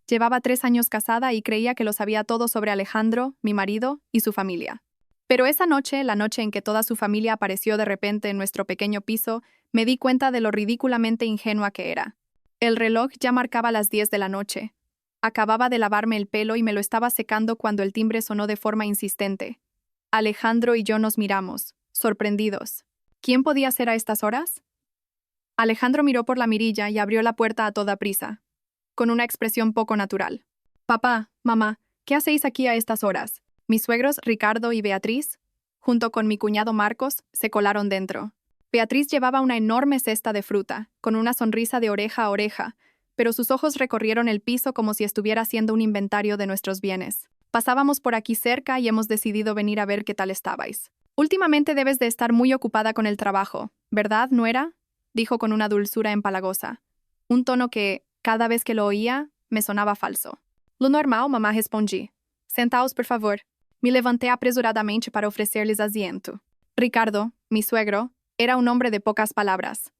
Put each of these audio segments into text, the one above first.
Llevaba 3 años casada y creía que lo sabía todo sobre Alejandro, mi marido, y su familia. Pero esa noche, la noche en que toda su familia apareció de repente en nuestro pequeño piso, me di cuenta de lo ridículamente ingenua que era. El reloj ya marcaba las 10 de la noche. Acababa de lavarme el pelo y me lo estaba secando cuando el timbre sonó de forma insistente. Alejandro y yo nos miramos, sorprendidos. ¿Quién podía ser a estas horas? Alejandro miró por la mirilla y abrió la puerta a toda prisa, con una expresión poco natural. Papá, mamá, ¿qué hacéis aquí a estas horas? Mis suegros Ricardo y Beatriz, junto con mi cuñado Marcos, se colaron dentro. Beatriz llevaba una enorme cesta de fruta, con una sonrisa de oreja a oreja, pero sus ojos recorrieron el piso como si estuviera haciendo un inventario de nuestros bienes. Pasábamos por aquí cerca y hemos decidido venir a ver qué tal estabais. Últimamente debes de estar muy ocupada con el trabajo, ¿verdad, nuera? Dijo con una dulzura empalagosa. Un tono que, cada vez que lo oía, me sonaba falso. Lo normal, mamá, respondí. Sentaos, por favor. Me levanté apresuradamente para ofrecerles asiento. Ricardo, mi suegro, era un hombre de pocas palabras.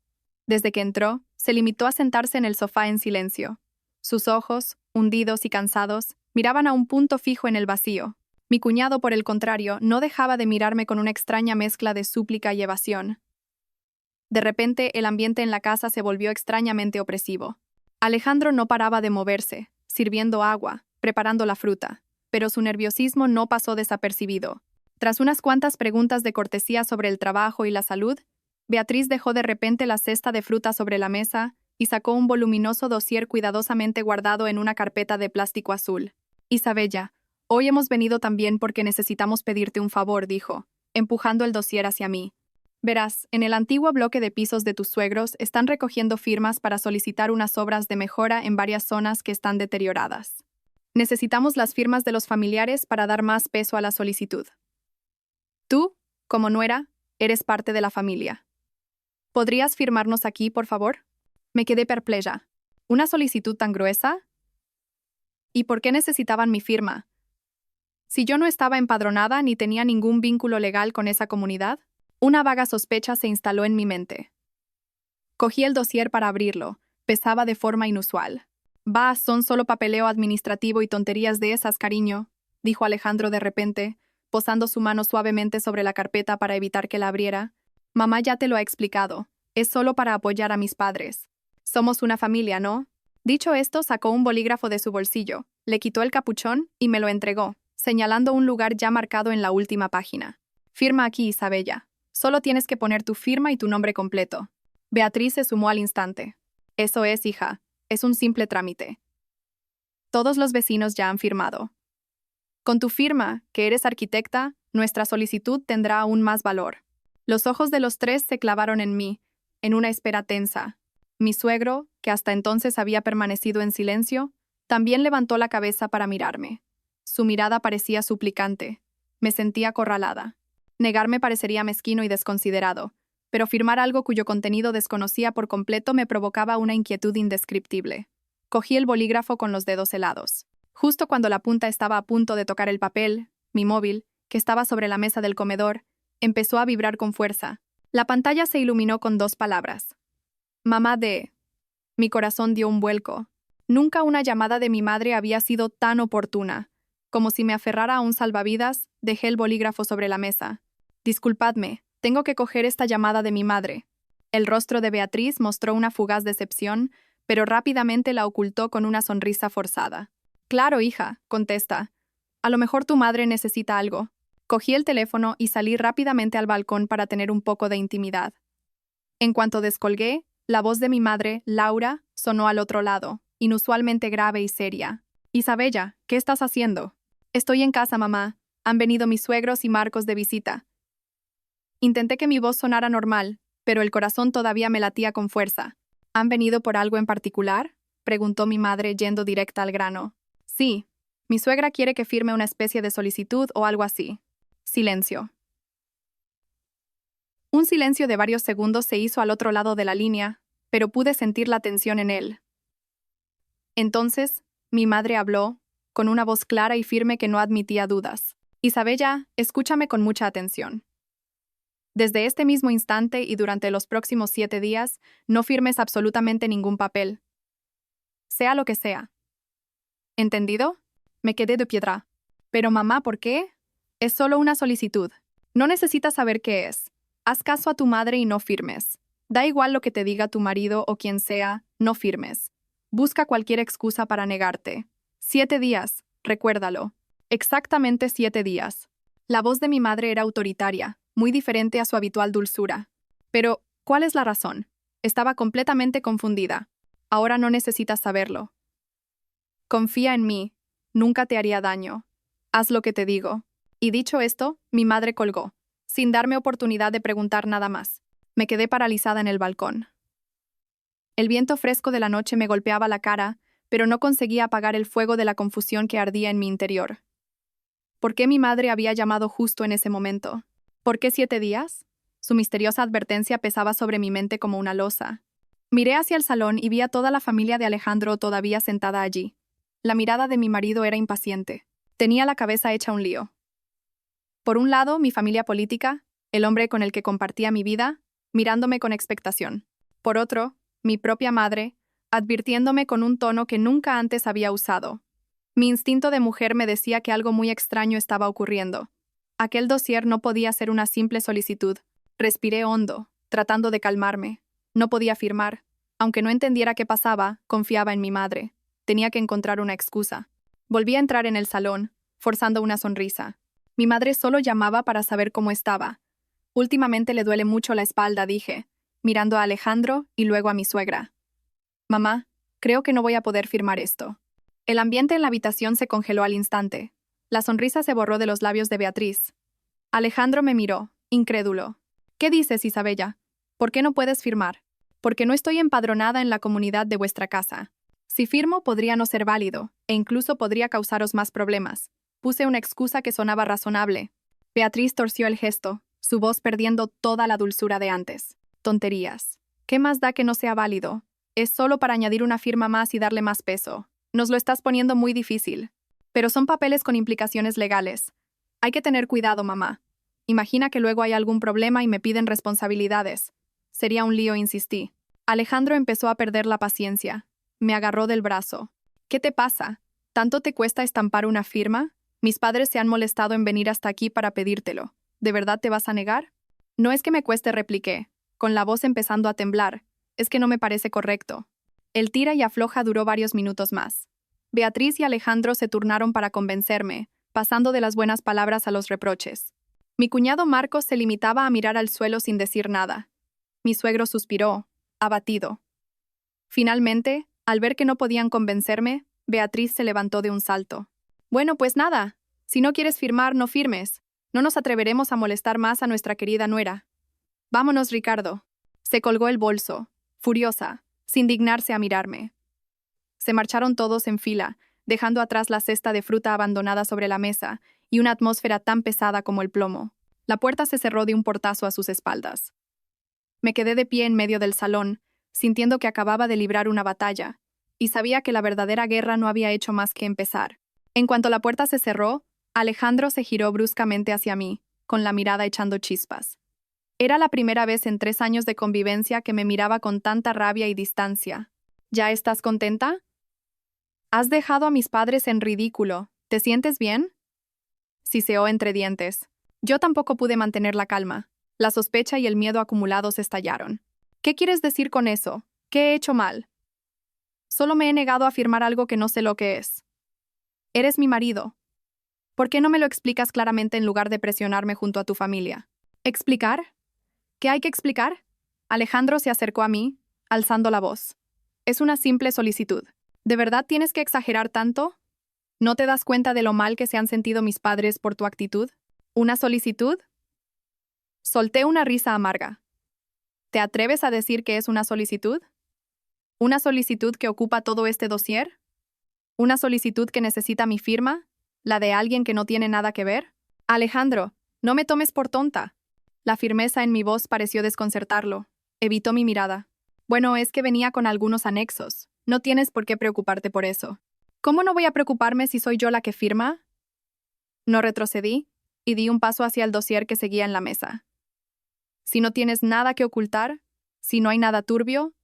Desde que entró, se limitó a sentarse en el sofá en silencio. Sus ojos, hundidos y cansados, miraban a un punto fijo en el vacío. Mi cuñado, por el contrario, no dejaba de mirarme con una extraña mezcla de súplica y evasión. De repente, el ambiente en la casa se volvió extrañamente opresivo. Alejandro no paraba de moverse, sirviendo agua, preparando la fruta, pero su nerviosismo no pasó desapercibido. Tras unas cuantas preguntas de cortesía sobre el trabajo y la salud, Beatriz dejó de repente la cesta de fruta sobre la mesa y sacó un voluminoso dossier cuidadosamente guardado en una carpeta de plástico azul. Isabella, hoy hemos venido también porque necesitamos pedirte un favor, dijo, empujando el dossier hacia mí. Verás, en el antiguo bloque de pisos de tus suegros están recogiendo firmas para solicitar unas obras de mejora en varias zonas que están deterioradas. Necesitamos las firmas de los familiares para dar más peso a la solicitud. Tú, como nuera, eres parte de la familia. ¿Podrías firmarnos aquí, por favor? Me quedé perpleja. ¿Una solicitud tan gruesa? ¿Y por qué necesitaban mi firma? Si yo no estaba empadronada ni tenía ningún vínculo legal con esa comunidad, una vaga sospecha se instaló en mi mente. Cogí el dossier para abrirlo. Pesaba de forma inusual. «Bah, son solo papeleo administrativo y tonterías de esas, cariño», dijo Alejandro de repente, posando su mano suavemente sobre la carpeta para evitar que la abriera. «Mamá ya te lo ha explicado. Es solo para apoyar a mis padres. Somos una familia, ¿no?» Dicho esto, sacó un bolígrafo de su bolsillo, le quitó el capuchón y me lo entregó, señalando un lugar ya marcado en la última página. «Firma aquí, Isabella. Solo tienes que poner tu firma y tu nombre completo». Beatriz se sumó al instante. «Eso es, hija. Es un simple trámite. Todos los vecinos ya han firmado. Con tu firma, que eres arquitecta, nuestra solicitud tendrá aún más valor». Los ojos de los tres se clavaron en mí, en una espera tensa. Mi suegro, que hasta entonces había permanecido en silencio, también levantó la cabeza para mirarme. Su mirada parecía suplicante. Me sentía acorralada. Negarme parecería mezquino y desconsiderado, pero firmar algo cuyo contenido desconocía por completo me provocaba una inquietud indescriptible. Cogí el bolígrafo con los dedos helados. Justo cuando la punta estaba a punto de tocar el papel, mi móvil, que estaba sobre la mesa del comedor, empezó a vibrar con fuerza. La pantalla se iluminó con 2 palabras. «Mamá de...». Mi corazón dio un vuelco. Nunca una llamada de mi madre había sido tan oportuna. Como si me aferrara a un salvavidas, dejé el bolígrafo sobre la mesa. «Disculpadme, tengo que coger esta llamada de mi madre». El rostro de Beatriz mostró una fugaz decepción, pero rápidamente la ocultó con una sonrisa forzada. «Claro, hija», contesta. «A lo mejor tu madre necesita algo». Cogí el teléfono y salí rápidamente al balcón para tener un poco de intimidad. En cuanto descolgué, la voz de mi madre, Laura, sonó al otro lado, inusualmente grave y seria. «Isabella, ¿qué estás haciendo?» «Estoy en casa, mamá. Han venido mis suegros y Marcos de visita». Intenté que mi voz sonara normal, pero el corazón todavía me latía con fuerza. «¿Han venido por algo en particular?», preguntó mi madre yendo directa al grano. «Sí. Mi suegra quiere que firme una especie de solicitud o algo así». Silencio. Un silencio de varios segundos se hizo al otro lado de la línea, pero pude sentir la tensión en él. Entonces, mi madre habló, con una voz clara y firme que no admitía dudas. «Isabella, escúchame con mucha atención. Desde este mismo instante y durante los próximos 7 días, no firmes absolutamente ningún papel. Sea lo que sea. ¿Entendido? Me quedé de piedra. Pero mamá, ¿por qué? Es solo una solicitud. No necesitas saber qué es. Haz caso a tu madre y no firmes. Da igual lo que te diga tu marido o quien sea, no firmes. Busca cualquier excusa para negarte. 7 días, recuérdalo. Exactamente 7 días. La voz de mi madre era autoritaria, muy diferente a su habitual dulzura. Pero, ¿cuál es la razón? Estaba completamente confundida. Ahora no necesitas saberlo. Confía en mí. Nunca te haría daño. Haz lo que te digo. Y dicho esto, mi madre colgó, sin darme oportunidad de preguntar nada más. Me quedé paralizada en el balcón. El viento fresco de la noche me golpeaba la cara, pero no conseguía apagar el fuego de la confusión que ardía en mi interior. ¿Por qué mi madre había llamado justo en ese momento? ¿Por qué 7 días? Su misteriosa advertencia pesaba sobre mi mente como una losa. Miré hacia el salón y vi a toda la familia de Alejandro todavía sentada allí. La mirada de mi marido era impaciente. Tenía la cabeza hecha un lío. Por un lado, mi familia política, el hombre con el que compartía mi vida, mirándome con expectación. Por otro, mi propia madre, advirtiéndome con un tono que nunca antes había usado. Mi instinto de mujer me decía que algo muy extraño estaba ocurriendo. Aquel dossier no podía ser una simple solicitud. Respiré hondo, tratando de calmarme. No podía firmar. Aunque no entendiera qué pasaba, confiaba en mi madre. Tenía que encontrar una excusa. Volví a entrar en el salón, forzando una sonrisa. Mi madre solo llamaba para saber cómo estaba. Últimamente le duele mucho la espalda, dije, mirando a Alejandro y luego a mi suegra. Mamá, creo que no voy a poder firmar esto. El ambiente en la habitación se congeló al instante. La sonrisa se borró de los labios de Beatriz. Alejandro me miró, incrédulo. ¿Qué dices, Isabella? ¿Por qué no puedes firmar? Porque no estoy empadronada en la comunidad de vuestra casa. Si firmo podría no ser válido, e incluso podría causaros más problemas. Puse una excusa que sonaba razonable. Beatriz torció el gesto, su voz perdiendo toda la dulzura de antes. Tonterías. ¿Qué más da que no sea válido? Es solo para añadir una firma más y darle más peso. Nos lo estás poniendo muy difícil. Pero son papeles con implicaciones legales. Hay que tener cuidado, mamá. Imagina que luego hay algún problema y me piden responsabilidades. Sería un lío, insistí. Alejandro empezó a perder la paciencia. Me agarró del brazo. ¿Qué te pasa? ¿Tanto te cuesta estampar una firma? Mis padres se han molestado en venir hasta aquí para pedírtelo. ¿De verdad te vas a negar? No es que me cueste, repliqué, con la voz empezando a temblar. Es que no me parece correcto. El tira y afloja duró varios minutos más. Beatriz y Alejandro se turnaron para convencerme, pasando de las buenas palabras a los reproches. Mi cuñado Marcos se limitaba a mirar al suelo sin decir nada. Mi suegro suspiró, abatido. Finalmente, al ver que no podían convencerme, Beatriz se levantó de un salto. Bueno, pues nada. Si no quieres firmar, no firmes. No nos atreveremos a molestar más a nuestra querida nuera. Vámonos, Ricardo. Se colgó el bolso, furiosa, sin dignarse a mirarme. Se marcharon todos en fila, dejando atrás la cesta de fruta abandonada sobre la mesa y una atmósfera tan pesada como el plomo. La puerta se cerró de un portazo a sus espaldas. Me quedé de pie en medio del salón, sintiendo que acababa de librar una batalla, y sabía que la verdadera guerra no había hecho más que empezar. En cuanto la puerta se cerró, Alejandro se giró bruscamente hacia mí, con la mirada echando chispas. Era la primera vez en 3 años de convivencia que me miraba con tanta rabia y distancia. ¿Ya estás contenta? Has dejado a mis padres en ridículo. ¿Te sientes bien? Siseó entre dientes. Yo tampoco pude mantener la calma. La sospecha y el miedo acumulados estallaron. ¿Qué quieres decir con eso? ¿Qué he hecho mal? Solo me he negado a firmar algo que no sé lo que es. Eres mi marido. ¿Por qué no me lo explicas claramente en lugar de presionarme junto a tu familia? ¿Explicar? ¿Qué hay que explicar? Alejandro se acercó a mí, alzando la voz. Es una simple solicitud. ¿De verdad tienes que exagerar tanto? ¿No te das cuenta de lo mal que se han sentido mis padres por tu actitud? ¿Una solicitud? Solté una risa amarga. ¿Te atreves a decir que es una solicitud? ¿Una solicitud que ocupa todo este dossier? ¿Una solicitud que necesita mi firma? ¿La de alguien que no tiene nada que ver? Alejandro, no me tomes por tonta. La firmeza en mi voz pareció desconcertarlo. Evitó mi mirada. Bueno, es que venía con algunos anexos. No tienes por qué preocuparte por eso. ¿Cómo no voy a preocuparme si soy yo la que firma? No retrocedí y di un paso hacia el dossier que seguía en la mesa. Si no tienes nada que ocultar, si no hay nada turbio,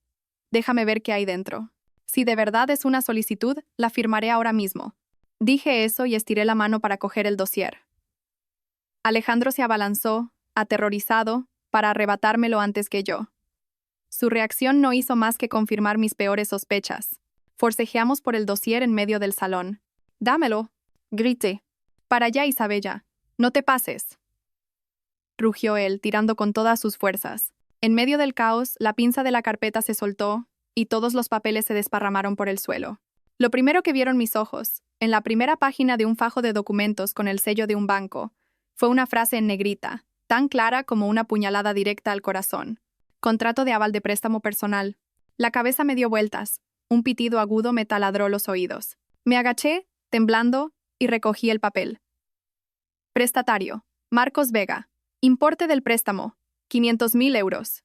déjame ver qué hay dentro. Si de verdad es una solicitud, la firmaré ahora mismo. Dije eso y estiré la mano para coger el dossier. Alejandro se abalanzó, aterrorizado, para arrebatármelo antes que yo. Su reacción no hizo más que confirmar mis peores sospechas. Forcejeamos por el dossier en medio del salón. «Dámelo», grité. «Para allá, Isabella. No te pases», rugió él, tirando con todas sus fuerzas. En medio del caos, la pinza de la carpeta se soltó y todos los papeles se desparramaron por el suelo. Lo primero que vieron mis ojos, en la primera página de un fajo de documentos con el sello de un banco, fue una frase en negrita, tan clara como una puñalada directa al corazón. Contrato de aval de préstamo personal. La cabeza me dio vueltas. Un pitido agudo me taladró los oídos. Me agaché, temblando, y recogí el papel. Prestatario: Marcos Vega. Importe del préstamo: 500.000 euros.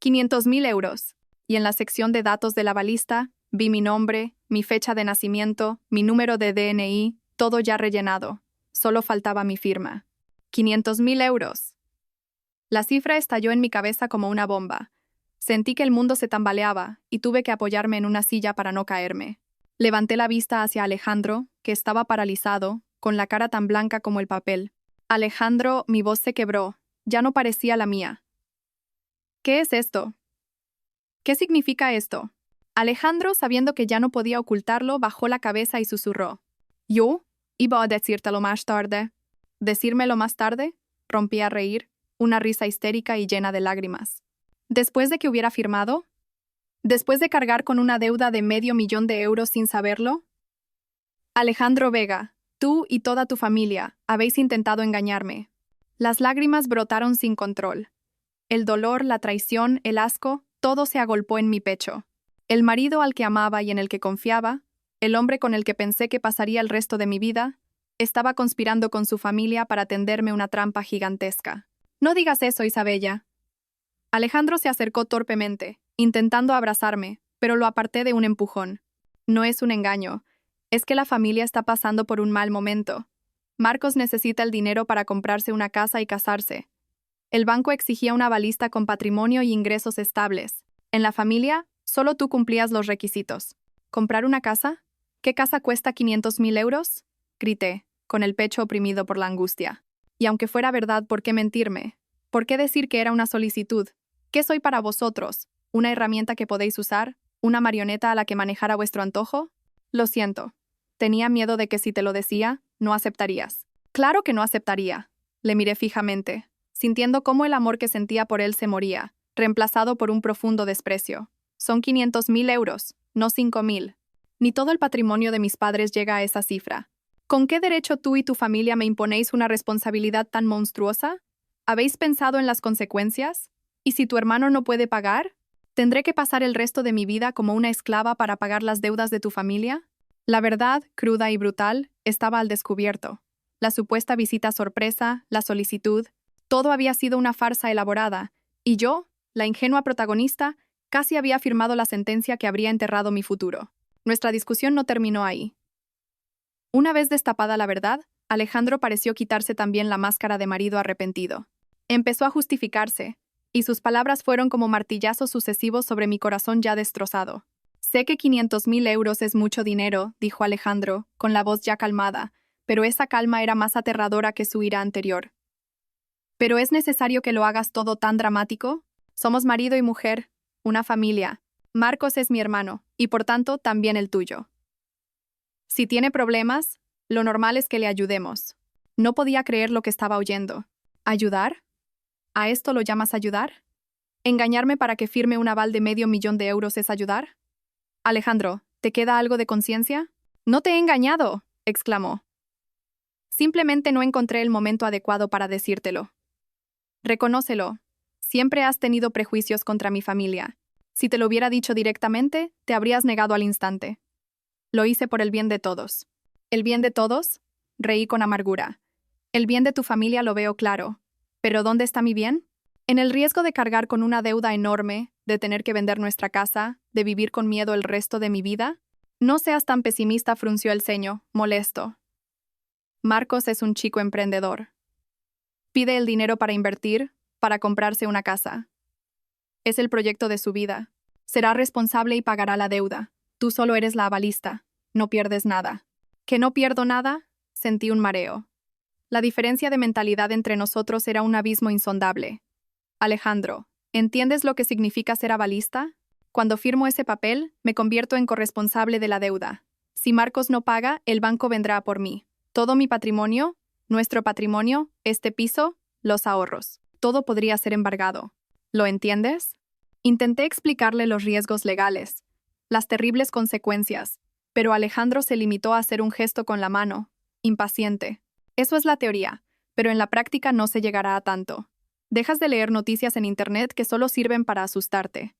500.000 euros. Y en la sección de datos de la avalista, vi mi nombre, mi fecha de nacimiento, mi número de DNI, todo ya rellenado. Solo faltaba mi firma. 500.000 euros. La cifra estalló en mi cabeza como una bomba. Sentí que el mundo se tambaleaba y tuve que apoyarme en una silla para no caerme. Levanté la vista hacia Alejandro, que estaba paralizado, con la cara tan blanca como el papel. Alejandro, mi voz se quebró. Ya no parecía la mía. ¿Qué es esto? ¿Qué significa esto? Alejandro, sabiendo que ya no podía ocultarlo, bajó la cabeza y susurró. ¿Yo? Iba a decírtelo más tarde. ¿Decírmelo más tarde? Rompí a reír, una risa histérica y llena de lágrimas. ¿Después de que hubiera firmado? ¿Después de cargar con una deuda de $500.000 de euros sin saberlo? Alejandro Vega, tú y toda tu familia habéis intentado engañarme. Las lágrimas brotaron sin control. El dolor, la traición, el asco, todo se agolpó en mi pecho. El marido al que amaba y en el que confiaba, el hombre con el que pensé que pasaría el resto de mi vida, estaba conspirando con su familia para tenderme una trampa gigantesca. No digas eso, Isabella. Alejandro se acercó torpemente, intentando abrazarme, pero lo aparté de un empujón. No es un engaño, es que la familia está pasando por un mal momento. Marcos necesita el dinero para comprarse una casa y casarse. El banco exigía una avalista con patrimonio y ingresos estables. En la familia, solo tú cumplías los requisitos. ¿Comprar una casa? ¿Qué casa cuesta 500.000 euros? Grité, con el pecho oprimido por la angustia. Y aunque fuera verdad, ¿por qué mentirme? ¿Por qué decir que era una solicitud? ¿Qué soy para vosotros? ¿Una herramienta que podéis usar? ¿Una marioneta a la que manejar a vuestro antojo? Lo siento. Tenía miedo de que si te lo decía, no aceptarías. Claro que no aceptaría. Le miré fijamente, sintiendo cómo el amor que sentía por él se moría, reemplazado por un profundo desprecio. Son 500.000 euros, no 5.000. Ni todo el patrimonio de mis padres llega a esa cifra. ¿Con qué derecho tú y tu familia me imponéis una responsabilidad tan monstruosa? ¿Habéis pensado en las consecuencias? ¿Y si tu hermano no puede pagar? ¿Tendré que pasar el resto de mi vida como una esclava para pagar las deudas de tu familia? La verdad, cruda y brutal, estaba al descubierto. La supuesta visita sorpresa, la solicitud, todo había sido una farsa elaborada, y yo, la ingenua protagonista, casi había firmado la sentencia que habría enterrado mi futuro. Nuestra discusión no terminó ahí. Una vez destapada la verdad, Alejandro pareció quitarse también la máscara de marido arrepentido. Empezó a justificarse, y sus palabras fueron como martillazos sucesivos sobre mi corazón ya destrozado. Sé que 500.000 euros es mucho dinero, dijo Alejandro, con la voz ya calmada, pero esa calma era más aterradora que su ira anterior. ¿Pero es necesario que lo hagas todo tan dramático? Somos marido y mujer, una familia. Marcos es mi hermano, y por tanto también el tuyo. Si tiene problemas, lo normal es que le ayudemos. No podía creer lo que estaba oyendo. ¿Ayudar? ¿A esto lo llamas ayudar? ¿Engañarme para que firme un aval de $500.000 de euros es ayudar? Alejandro, ¿te queda algo de conciencia? No te he engañado, exclamó. Simplemente no encontré el momento adecuado para decírtelo. Reconócelo. Siempre has tenido prejuicios contra mi familia. Si te lo hubiera dicho directamente, te habrías negado al instante. Lo hice por el bien de todos. ¿El bien de todos? Reí con amargura. El bien de tu familia lo veo claro. ¿Pero dónde está mi bien? En el riesgo de cargar con una deuda enorme, de tener que vender nuestra casa, de vivir con miedo el resto de mi vida. No seas tan pesimista, frunció el ceño, molesto. Marcos es un chico emprendedor. Pide el dinero para invertir, para comprarse una casa. Es el proyecto de su vida. Será responsable y pagará la deuda. Tú solo eres la avalista. No pierdes nada. ¿Que no pierdo nada? Sentí un mareo. La diferencia de mentalidad entre nosotros era un abismo insondable. Alejandro, ¿entiendes lo que significa ser avalista? Cuando firmo ese papel, me convierto en corresponsable de la deuda. Si Marcos no paga, el banco vendrá a por mí. Todo mi patrimonio, nuestro patrimonio, este piso, los ahorros. Todo podría ser embargado. ¿Lo entiendes? Intenté explicarle los riesgos legales, las terribles consecuencias, pero Alejandro se limitó a hacer un gesto con la mano, impaciente. Eso es la teoría, pero en la práctica no se llegará a tanto. Dejas de leer noticias en Internet que solo sirven para asustarte.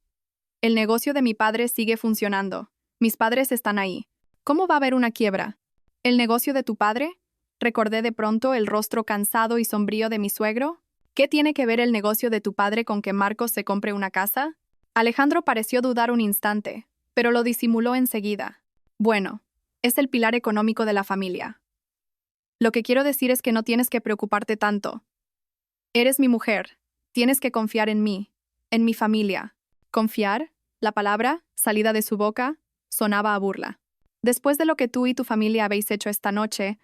El negocio de mi padre sigue funcionando. Mis padres están ahí. ¿Cómo va a haber una quiebra? ¿El negocio de tu padre? Recordé de pronto el rostro cansado y sombrío de mi suegro. ¿Qué tiene que ver el negocio de tu padre con que Marcos se compre una casa? Alejandro pareció dudar un instante, pero lo disimuló enseguida. Bueno, es el pilar económico de la familia. Lo que quiero decir es que no tienes que preocuparte tanto. Eres mi mujer. Tienes que confiar en mí, en mi familia. ¿Confiar? La palabra, salida de su boca, sonaba a burla. Después de lo que tú y tu familia habéis hecho esta noche,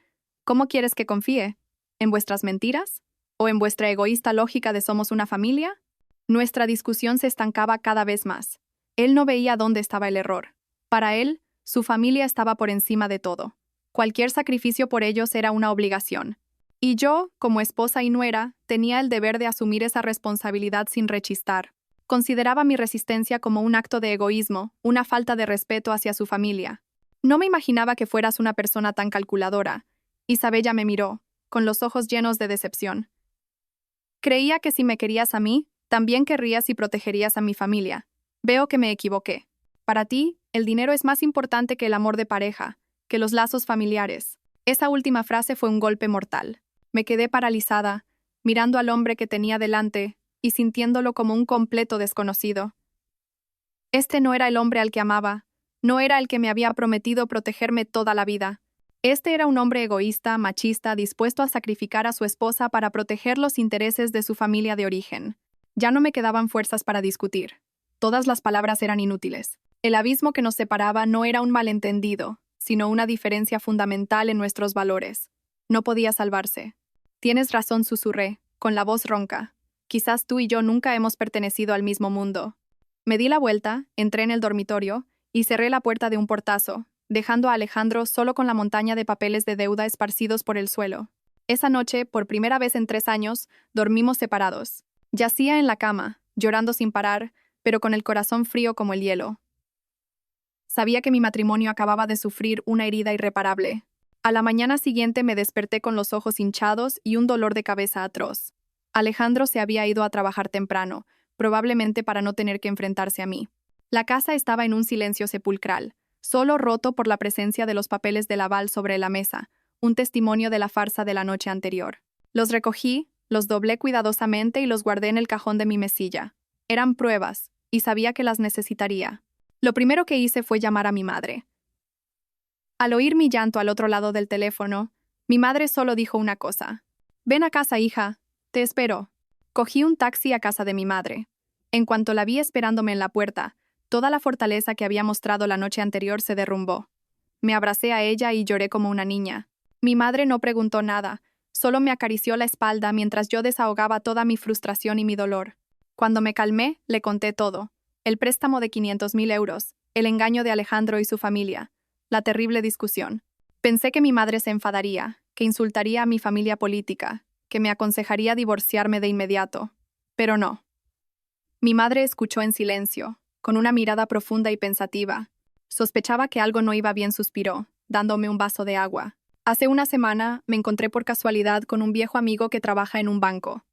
¿cómo quieres que confíe? ¿En vuestras mentiras? ¿O en vuestra egoísta lógica de somos una familia? Nuestra discusión se estancaba cada vez más. Él no veía dónde estaba el error. Para él, su familia estaba por encima de todo. Cualquier sacrificio por ellos era una obligación. Y yo, como esposa y nuera, tenía el deber de asumir esa responsabilidad sin rechistar. Consideraba mi resistencia como un acto de egoísmo, una falta de respeto hacia su familia. No me imaginaba que fueras una persona tan calculadora. Isabella me miró, con los ojos llenos de decepción. Creía que si me querías a mí, también querrías y protegerías a mi familia. Veo que me equivoqué. Para ti, el dinero es más importante que el amor de pareja, que los lazos familiares. Esa última frase fue un golpe mortal. Me quedé paralizada, mirando al hombre que tenía delante y sintiéndolo como un completo desconocido. Este no era el hombre al que amaba, no era el que me había prometido protegerme toda la vida. Este era un hombre egoísta, machista, dispuesto a sacrificar a su esposa para proteger los intereses de su familia de origen. Ya no me quedaban fuerzas para discutir. Todas las palabras eran inútiles. El abismo que nos separaba no era un malentendido, sino una diferencia fundamental en nuestros valores. No podía salvarse. Tienes razón, susurré, con la voz ronca. Quizás tú y yo nunca hemos pertenecido al mismo mundo. Me di la vuelta, entré en el dormitorio y cerré la puerta de un portazo, dejando a Alejandro solo con la montaña de papeles de deuda esparcidos por el suelo. Esa noche, por primera vez en 3 años, dormimos separados. Yacía en la cama, llorando sin parar, pero con el corazón frío como el hielo. Sabía que mi matrimonio acababa de sufrir una herida irreparable. A la mañana siguiente me desperté con los ojos hinchados y un dolor de cabeza atroz. Alejandro se había ido a trabajar temprano, probablemente para no tener que enfrentarse a mí. La casa estaba en un silencio sepulcral, solo roto por la presencia de los papeles del aval sobre la mesa, un testimonio de la farsa de la noche anterior. Los recogí, los doblé cuidadosamente y los guardé en el cajón de mi mesilla. Eran pruebas, y sabía que las necesitaría. Lo primero que hice fue llamar a mi madre. Al oír mi llanto al otro lado del teléfono, mi madre solo dijo una cosa. «Ven a casa, hija. Te espero». Cogí un taxi a casa de mi madre. En cuanto la vi esperándome en la puerta, toda la fortaleza que había mostrado la noche anterior se derrumbó. Me abracé a ella y lloré como una niña. Mi madre no preguntó nada, solo me acarició la espalda mientras yo desahogaba toda mi frustración y mi dolor. Cuando me calmé, le conté todo. El préstamo de 500.000 euros, el engaño de Alejandro y su familia, la terrible discusión. Pensé que mi madre se enfadaría, que insultaría a mi familia política, que me aconsejaría divorciarme de inmediato. Pero no. Mi madre escuchó en silencio, con una mirada profunda y pensativa. Sospechaba que algo no iba bien, suspiró, dándome un vaso de agua. Hace una semana me encontré por casualidad con un viejo amigo que trabaja en un banco.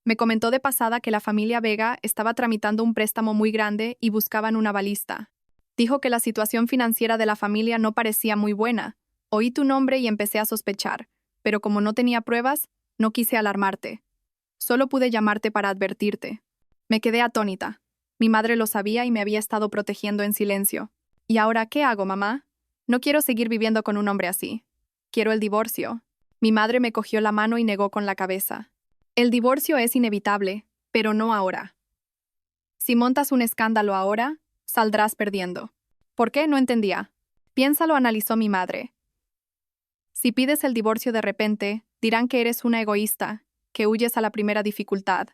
Me comentó de pasada que la familia Vega estaba tramitando un préstamo muy grande y buscaban un avalista. Dijo que la situación financiera de la familia no parecía muy buena. Oí tu nombre y empecé a sospechar, pero como no tenía pruebas, no quise alarmarte. Solo pude llamarte para advertirte. Me quedé atónita. Mi madre lo sabía y me había estado protegiendo en silencio. ¿Y ahora qué hago, mamá? No quiero seguir viviendo con un hombre así. Quiero el divorcio. Mi madre me cogió la mano y negó con la cabeza. El divorcio es inevitable, pero no ahora. Si montas un escándalo ahora, saldrás perdiendo. ¿Por qué? No entendía. Piénsalo, analizó mi madre. Si pides el divorcio de repente, dirán que eres una egoísta, que huyes a la primera dificultad.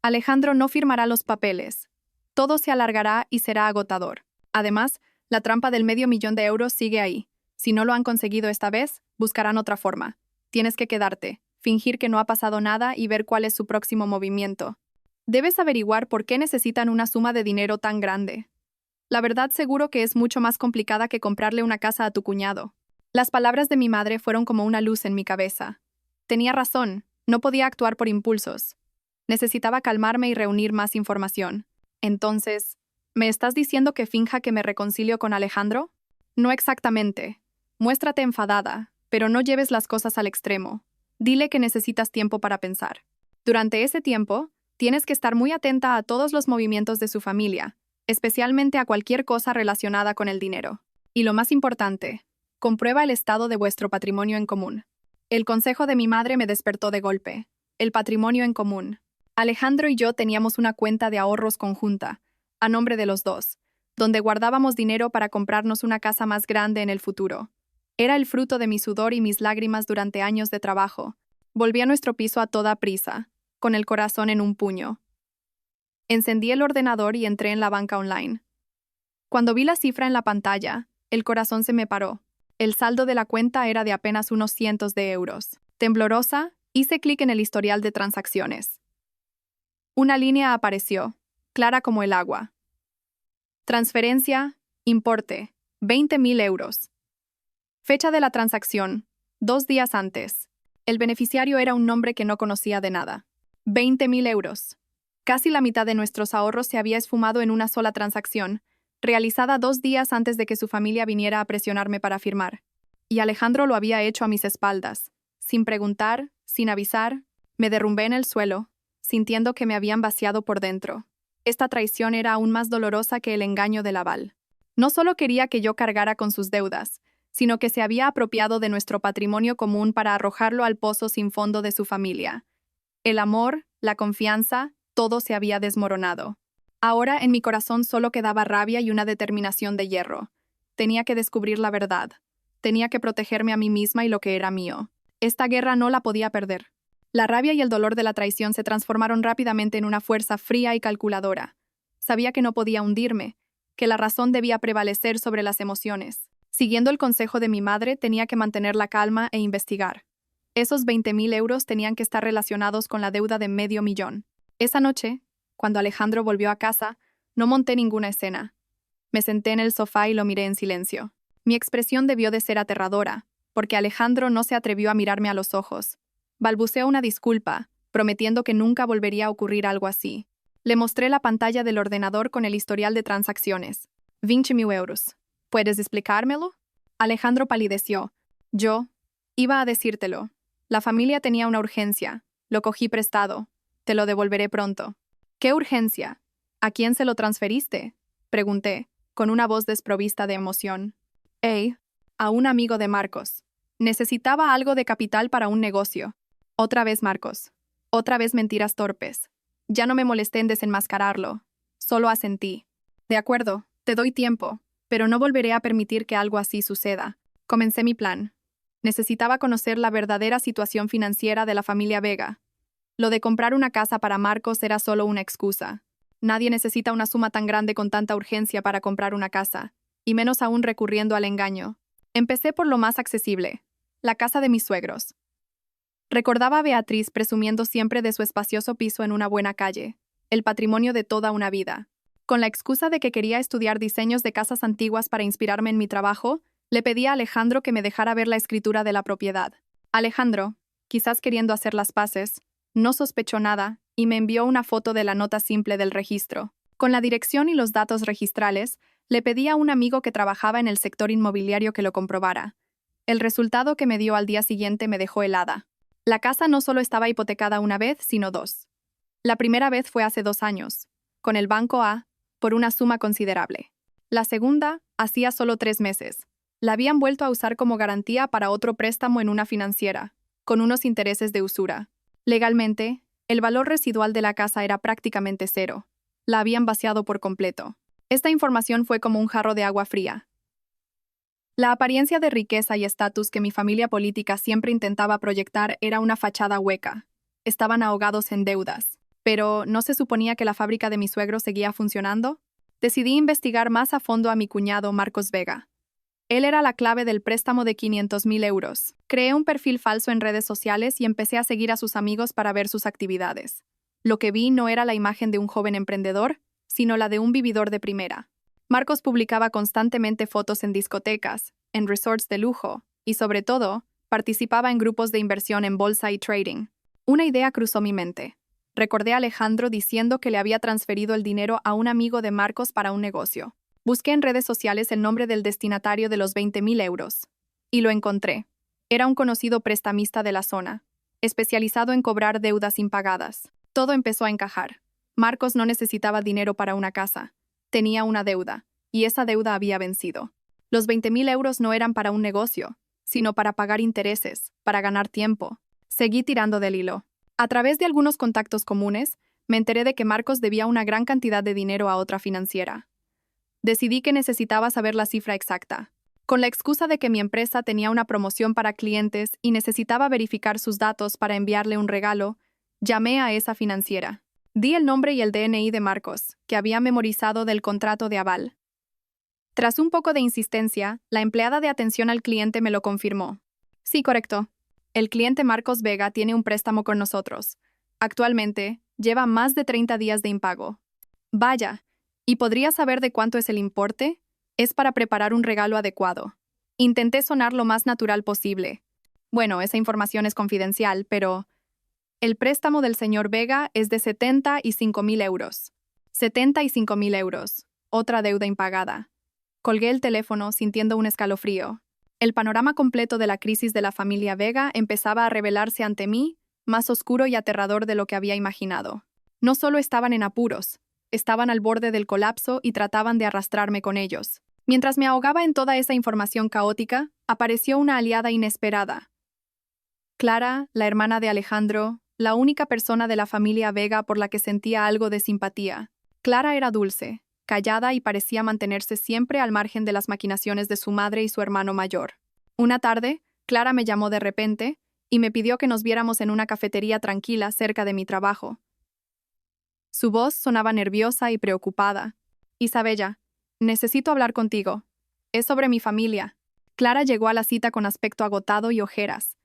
Alejandro no firmará los papeles. Todo se alargará y será agotador. Además, la trampa del $500,000 sigue ahí. Si no lo han conseguido esta vez, buscarán otra forma. Tienes que quedarte, fingir que no ha pasado nada y ver cuál es su próximo movimiento. Debes averiguar por qué necesitan una suma de dinero tan grande. La verdad, seguro que es mucho más complicada que comprarle una casa a tu cuñado. Las palabras de mi madre fueron como una luz en mi cabeza. Tenía razón, no podía actuar por impulsos. Necesitaba calmarme y reunir más información. Entonces, ¿me estás diciendo que finja que me reconcilio con Alejandro? No exactamente. Muéstrate enfadada, pero no lleves las cosas al extremo. Dile que necesitas tiempo para pensar. Durante ese tiempo, tienes que estar muy atenta a todos los movimientos de su familia, especialmente a cualquier cosa relacionada con el dinero. Y lo más importante, comprueba el estado de vuestro patrimonio en común. El consejo de mi madre me despertó de golpe. El patrimonio en común. Alejandro y yo teníamos una cuenta de ahorros conjunta, a nombre de los dos, donde guardábamos dinero para comprarnos una casa más grande en el futuro. Era el fruto de mi sudor y mis lágrimas durante años de trabajo. Volví a nuestro piso a toda prisa, con el corazón en un puño. Encendí el ordenador y entré en la banca online. Cuando vi la cifra en la pantalla, el corazón se me paró. El saldo de la cuenta era de apenas unos cientos de euros. Temblorosa, hice clic en el historial de transacciones. Una línea apareció, clara como el agua. Transferencia, importe, 20,000 euros. Fecha de la transacción, 2 días antes. El beneficiario era un nombre que no conocía de nada. 20,000 euros. Casi la mitad de nuestros ahorros se había esfumado en una sola transacción, realizada 2 días antes de que su familia viniera a presionarme para firmar. Y Alejandro lo había hecho a mis espaldas. Sin preguntar, sin avisar, me derrumbé en el suelo, sintiendo que me habían vaciado por dentro. Esta traición era aún más dolorosa que el engaño del aval. No solo quería que yo cargara con sus deudas, sino que se había apropiado de nuestro patrimonio común para arrojarlo al pozo sin fondo de su familia. El amor, la confianza, todo se había desmoronado. Ahora en mi corazón solo quedaba rabia y una determinación de hierro. Tenía que descubrir la verdad. Tenía que protegerme a mí misma y lo que era mío. Esta guerra no la podía perder. La rabia y el dolor de la traición se transformaron rápidamente en una fuerza fría y calculadora. Sabía que no podía hundirme, que la razón debía prevalecer sobre las emociones. Siguiendo el consejo de mi madre, tenía que mantener la calma e investigar. Esos 20,000 euros tenían que estar relacionados con la deuda de $500,000. Esa noche, cuando Alejandro volvió a casa, no monté ninguna escena. Me senté en el sofá y lo miré en silencio. Mi expresión debió de ser aterradora, porque Alejandro no se atrevió a mirarme a los ojos. Balbuceó una disculpa, prometiendo que nunca volvería a ocurrir algo así. Le mostré la pantalla del ordenador con el historial de transacciones. 20,000 euros. ¿Puedes explicármelo? Alejandro palideció. Yo iba a decírtelo. La familia tenía una urgencia. Lo cogí prestado. Te lo devolveré pronto. ¿Qué urgencia? ¿A quién se lo transferiste? Pregunté, con una voz desprovista de emoción. A un amigo de Marcos. Necesitaba algo de capital para un negocio. Otra vez Marcos. Otra vez mentiras torpes. Ya no me molesté en desenmascararlo. Solo asentí. De acuerdo, te doy tiempo, pero no volveré a permitir que algo así suceda. Comencé mi plan. Necesitaba conocer la verdadera situación financiera de la familia Vega. Lo de comprar una casa para Marcos era solo una excusa. Nadie necesita una suma tan grande con tanta urgencia para comprar una casa, y menos aún recurriendo al engaño. Empecé por lo más accesible, la casa de mis suegros. Recordaba a Beatriz presumiendo siempre de su espacioso piso en una buena calle, el patrimonio de toda una vida. Con la excusa de que quería estudiar diseños de casas antiguas para inspirarme en mi trabajo, le pedí a Alejandro que me dejara ver la escritura de la propiedad. Alejandro, quizás queriendo hacer las paces, no sospechó nada y me envió una foto de la nota simple del registro. Con la dirección y los datos registrales, le pedí a un amigo que trabajaba en el sector inmobiliario que lo comprobara. El resultado que me dio al día siguiente me dejó helada. La casa no solo estaba hipotecada una vez, sino 2. La primera vez fue hace 2 años, con el Banco A, por una suma considerable. La segunda, hacía solo 3 meses. La habían vuelto a usar como garantía para otro préstamo en una financiera, con unos intereses de usura. Legalmente, el valor residual de la casa era prácticamente cero. La habían vaciado por completo. Esta información fue como un jarro de agua fría. La apariencia de riqueza y estatus que mi familia política siempre intentaba proyectar era una fachada hueca. Estaban ahogados en deudas. Pero, ¿no se suponía que la fábrica de mi suegro seguía funcionando? Decidí investigar más a fondo a mi cuñado Marcos Vega. Él era la clave del préstamo de 500,000 euros. Creé un perfil falso en redes sociales y empecé a seguir a sus amigos para ver sus actividades. Lo que vi no era la imagen de un joven emprendedor, sino la de un vividor de primera. Marcos publicaba constantemente fotos en discotecas, en resorts de lujo, y sobre todo, participaba en grupos de inversión en bolsa y trading. Una idea cruzó mi mente. Recordé a Alejandro diciendo que le había transferido el dinero a un amigo de Marcos para un negocio. Busqué en redes sociales el nombre del destinatario de los 20,000 euros. Y lo encontré. Era un conocido prestamista de la zona, especializado en cobrar deudas impagadas. Todo empezó a encajar. Marcos no necesitaba dinero para una casa. Tenía una deuda, y esa deuda había vencido. Los 20,000 euros no eran para un negocio, sino para pagar intereses, para ganar tiempo. Seguí tirando del hilo. A través de algunos contactos comunes, me enteré de que Marcos debía una gran cantidad de dinero a otra financiera. Decidí que necesitaba saber la cifra exacta. Con la excusa de que mi empresa tenía una promoción para clientes y necesitaba verificar sus datos para enviarle un regalo, llamé a esa financiera. Di el nombre y el DNI de Marcos, que había memorizado del contrato de aval. Tras un poco de insistencia, la empleada de atención al cliente me lo confirmó. Sí, correcto. El cliente Marcos Vega tiene un préstamo con nosotros. Actualmente, lleva más de 30 días de impago. Vaya, ¿y podría saber de cuánto es el importe? Es para preparar un regalo adecuado. Intenté sonar lo más natural posible. Bueno, esa información es confidencial, pero el préstamo del señor Vega es de 75,000 euros. 75,000 euros. Otra deuda impagada. Colgué el teléfono sintiendo un escalofrío. El panorama completo de la crisis de la familia Vega empezaba a revelarse ante mí, más oscuro y aterrador de lo que había imaginado. No solo estaban en apuros, estaban al borde del colapso y trataban de arrastrarme con ellos. Mientras me ahogaba en toda esa información caótica, apareció una aliada inesperada. Clara, la hermana de Alejandro, la única persona de la familia Vega por la que sentía algo de simpatía. Clara era dulce, callada y parecía mantenerse siempre al margen de las maquinaciones de su madre y su hermano mayor. Una tarde, Clara me llamó de repente y me pidió que nos viéramos en una cafetería tranquila cerca de mi trabajo. Su voz sonaba nerviosa y preocupada. Isabella, necesito hablar contigo. Es sobre mi familia. Clara llegó a la cita con aspecto agotado y ojeras.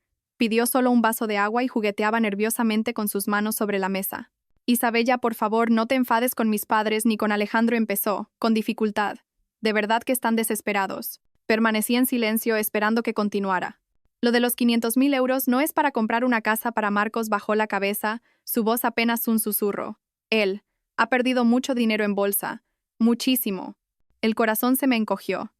Pidió solo un vaso de agua y jugueteaba nerviosamente con sus manos sobre la mesa. Isabella, por favor, no te enfades con mis padres ni con Alejandro, empezó, con dificultad. De verdad que están desesperados. Permanecí en silencio esperando que continuara. Lo de los 500,000 euros no es para comprar una casa para Marcos, bajó la cabeza, su voz apenas un susurro. Él ha perdido mucho dinero en bolsa. Muchísimo. El corazón se me encogió.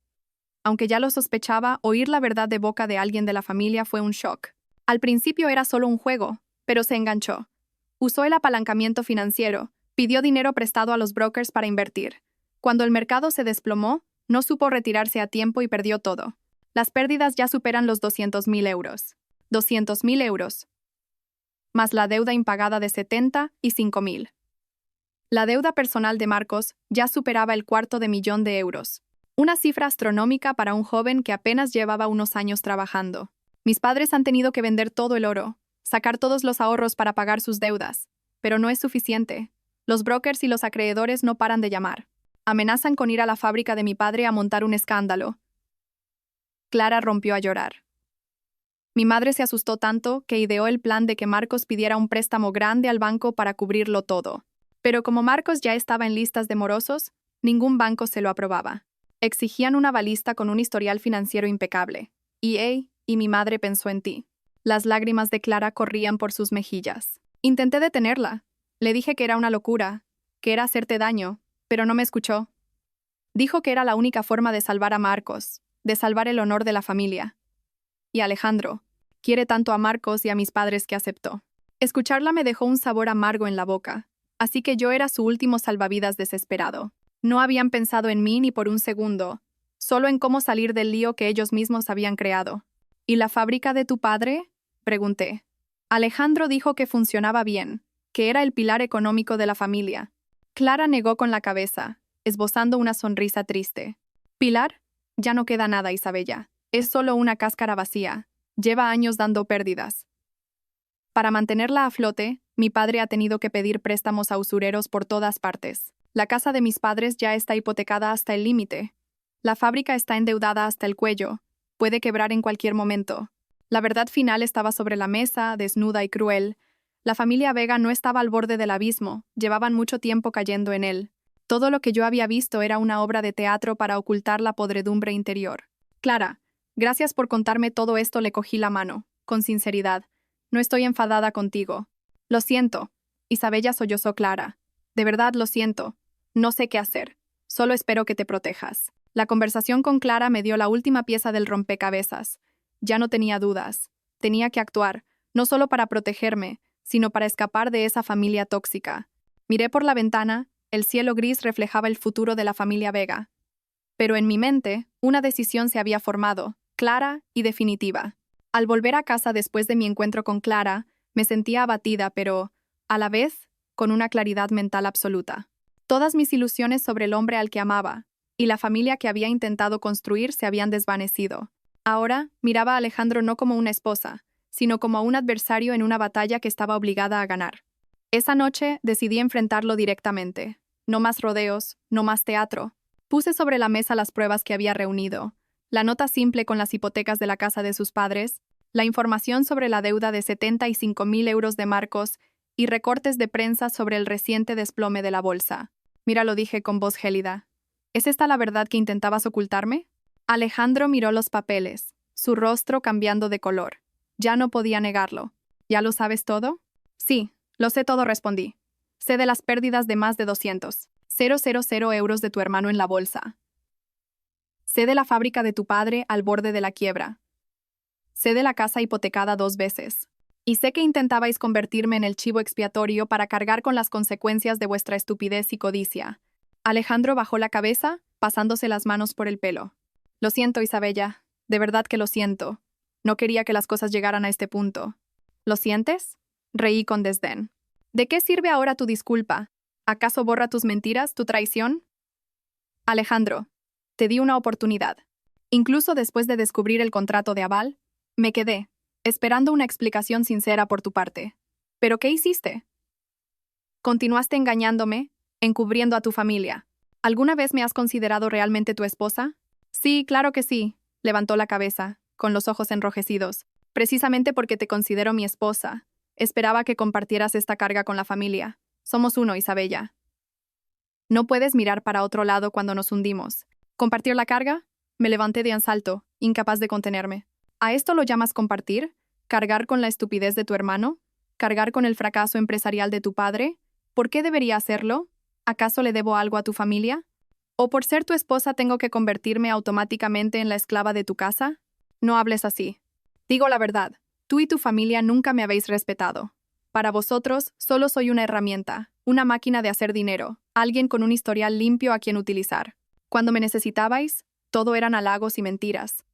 Aunque ya lo sospechaba, oír la verdad de boca de alguien de la familia fue un shock. Al principio era solo un juego, pero se enganchó. Usó el apalancamiento financiero, pidió dinero prestado a los brokers para invertir. Cuando el mercado se desplomó, no supo retirarse a tiempo y perdió todo. Las pérdidas ya superan los 200,000 euros. 200,000 euros. Más la deuda impagada de 75,000. La deuda personal de Marcos ya superaba el 250,000 de euros. Una cifra astronómica para un joven que apenas llevaba unos años trabajando. Mis padres han tenido que vender todo el oro, sacar todos los ahorros para pagar sus deudas. Pero no es suficiente. Los brokers y los acreedores no paran de llamar. Amenazan con ir a la fábrica de mi padre a montar un escándalo. Clara rompió a llorar. Mi madre se asustó tanto que ideó el plan de que Marcos pidiera un préstamo grande al banco para cubrirlo todo. Pero como Marcos ya estaba en listas de morosos, ningún banco se lo aprobaba. Exigían una avalista con un historial financiero impecable. Y mi madre pensó en ti. Las lágrimas de Clara corrían por sus mejillas. Intenté detenerla. Le dije que era una locura, que era hacerte daño, pero no me escuchó. Dijo que era la única forma de salvar a Marcos, de salvar el honor de la familia. Y Alejandro quiere tanto a Marcos y a mis padres que aceptó. Escucharla me dejó un sabor amargo en la boca, así que yo era su último salvavidas desesperado. No habían pensado en mí ni por un segundo, solo en cómo salir del lío que ellos mismos habían creado. ¿Y la fábrica de tu padre?, pregunté. Alejandro dijo que funcionaba bien, que era el pilar económico de la familia. Clara negó con la cabeza. esbozando una sonrisa triste. Pilar, ya no queda nada, Isabella. Es solo una cáscara vacía. Lleva años dando pérdidas. Para mantenerla a flote, mi padre ha tenido que pedir préstamos a usureros por todas partes. La casa de mis padres ya está hipotecada hasta el límite. La fábrica está endeudada hasta el cuello. Puede quebrar en cualquier momento. La verdad final estaba sobre la mesa, desnuda y cruel. La familia Vega no estaba al borde del abismo, llevaban mucho tiempo cayendo en él. Todo lo que yo había visto era una obra de teatro para ocultar la podredumbre interior. Clara, gracias por contarme todo esto, le cogí la mano, con sinceridad. No estoy enfadada contigo. Lo siento. Isabella sollozó Clara. De verdad lo siento. No sé qué hacer. Solo espero que te protejas. La conversación con Clara me dio la última pieza del rompecabezas. Ya no tenía dudas. Tenía que actuar, no solo para protegerme, sino para escapar de esa familia tóxica. Miré por la ventana, el cielo gris reflejaba el futuro de la familia Vega. Pero en mi mente, una decisión se había formado, clara y definitiva. Al volver a casa después de mi encuentro con Clara, me sentía abatida, pero, a la vez, con una claridad mental absoluta. Todas mis ilusiones sobre el hombre al que amaba y la familia que había intentado construir se habían desvanecido. Ahora, miraba a Alejandro no como una esposa, sino como a un adversario en una batalla que estaba obligada a ganar. Esa noche decidí enfrentarlo directamente. No más rodeos, no más teatro. Puse sobre la mesa las pruebas que había reunido, la nota simple con las hipotecas de la casa de sus padres, la información sobre la deuda de 75.000 euros de Marcos y recortes de prensa sobre el reciente desplome de la bolsa. Mira, lo dije con voz gélida. ¿Es esta la verdad que intentabas ocultarme? Alejandro miró los papeles, su rostro cambiando de color. Ya no podía negarlo. ¿Ya lo sabes todo? Sí, lo sé todo, respondí. Sé de las pérdidas de más de 200.000 euros de tu hermano en la bolsa. Sé de la fábrica de tu padre al borde de la quiebra. Sé de la casa hipotecada 2 veces. Y sé que intentabais convertirme en el chivo expiatorio para cargar con las consecuencias de vuestra estupidez y codicia. Alejandro bajó la cabeza, pasándose las manos por el pelo. Lo siento, Isabella. De verdad que lo siento. No quería que las cosas llegaran a este punto. ¿Lo sientes? Reí con desdén. ¿De qué sirve ahora tu disculpa? ¿Acaso borra tus mentiras, tu traición? Alejandro, te di una oportunidad. Incluso después de descubrir el contrato de aval, me quedé, esperando una explicación sincera por tu parte. ¿Pero qué hiciste? Continuaste engañándome, encubriendo a tu familia. ¿Alguna vez me has considerado realmente tu esposa? Sí, claro que sí, levantó la cabeza, con los ojos enrojecidos. Precisamente porque te considero mi esposa. Esperaba que compartieras esta carga con la familia. Somos uno, Isabella. No puedes mirar para otro lado cuando nos hundimos. ¿Compartir la carga? Me levanté de un salto, incapaz de contenerme. ¿A esto lo llamas compartir? ¿Cargar con la estupidez de tu hermano? ¿Cargar con el fracaso empresarial de tu padre? ¿Por qué debería hacerlo? ¿Acaso le debo algo a tu familia? ¿O por ser tu esposa tengo que convertirme automáticamente en la esclava de tu casa? No hables así. Digo la verdad, tú y tu familia nunca me habéis respetado. Para vosotros, solo soy una herramienta, una máquina de hacer dinero, alguien con un historial limpio a quien utilizar. Cuando me necesitabais, todo eran halagos y mentiras.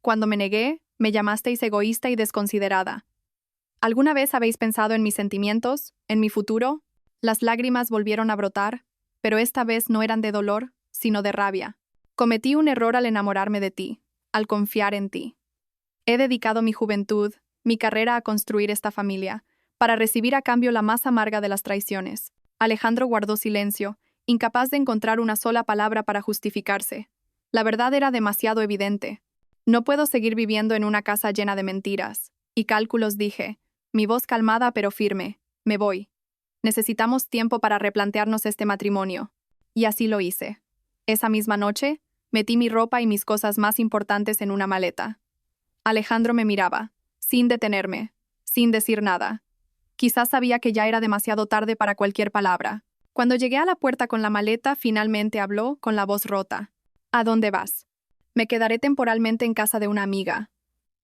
Cuando me negué, me llamasteis egoísta y desconsiderada. ¿Alguna vez habéis pensado en mis sentimientos, en mi futuro? Las lágrimas volvieron a brotar, pero esta vez no eran de dolor, sino de rabia. Cometí un error al enamorarme de ti, al confiar en ti. He dedicado mi juventud, mi carrera a construir esta familia, para recibir a cambio la más amarga de las traiciones. Alejandro guardó silencio, incapaz de encontrar una sola palabra para justificarse. La verdad era demasiado evidente. No puedo seguir viviendo en una casa llena de mentiras y cálculos, dije, mi voz calmada pero firme. Me voy. Necesitamos tiempo para replantearnos este matrimonio. Y así lo hice. Esa misma noche, metí mi ropa y mis cosas más importantes en una maleta. Alejandro me miraba, sin detenerme, sin decir nada. Quizás sabía que ya era demasiado tarde para cualquier palabra. Cuando llegué a la puerta con la maleta, finalmente habló con la voz rota. ¿A dónde vas? Me quedaré temporalmente en casa de una amiga.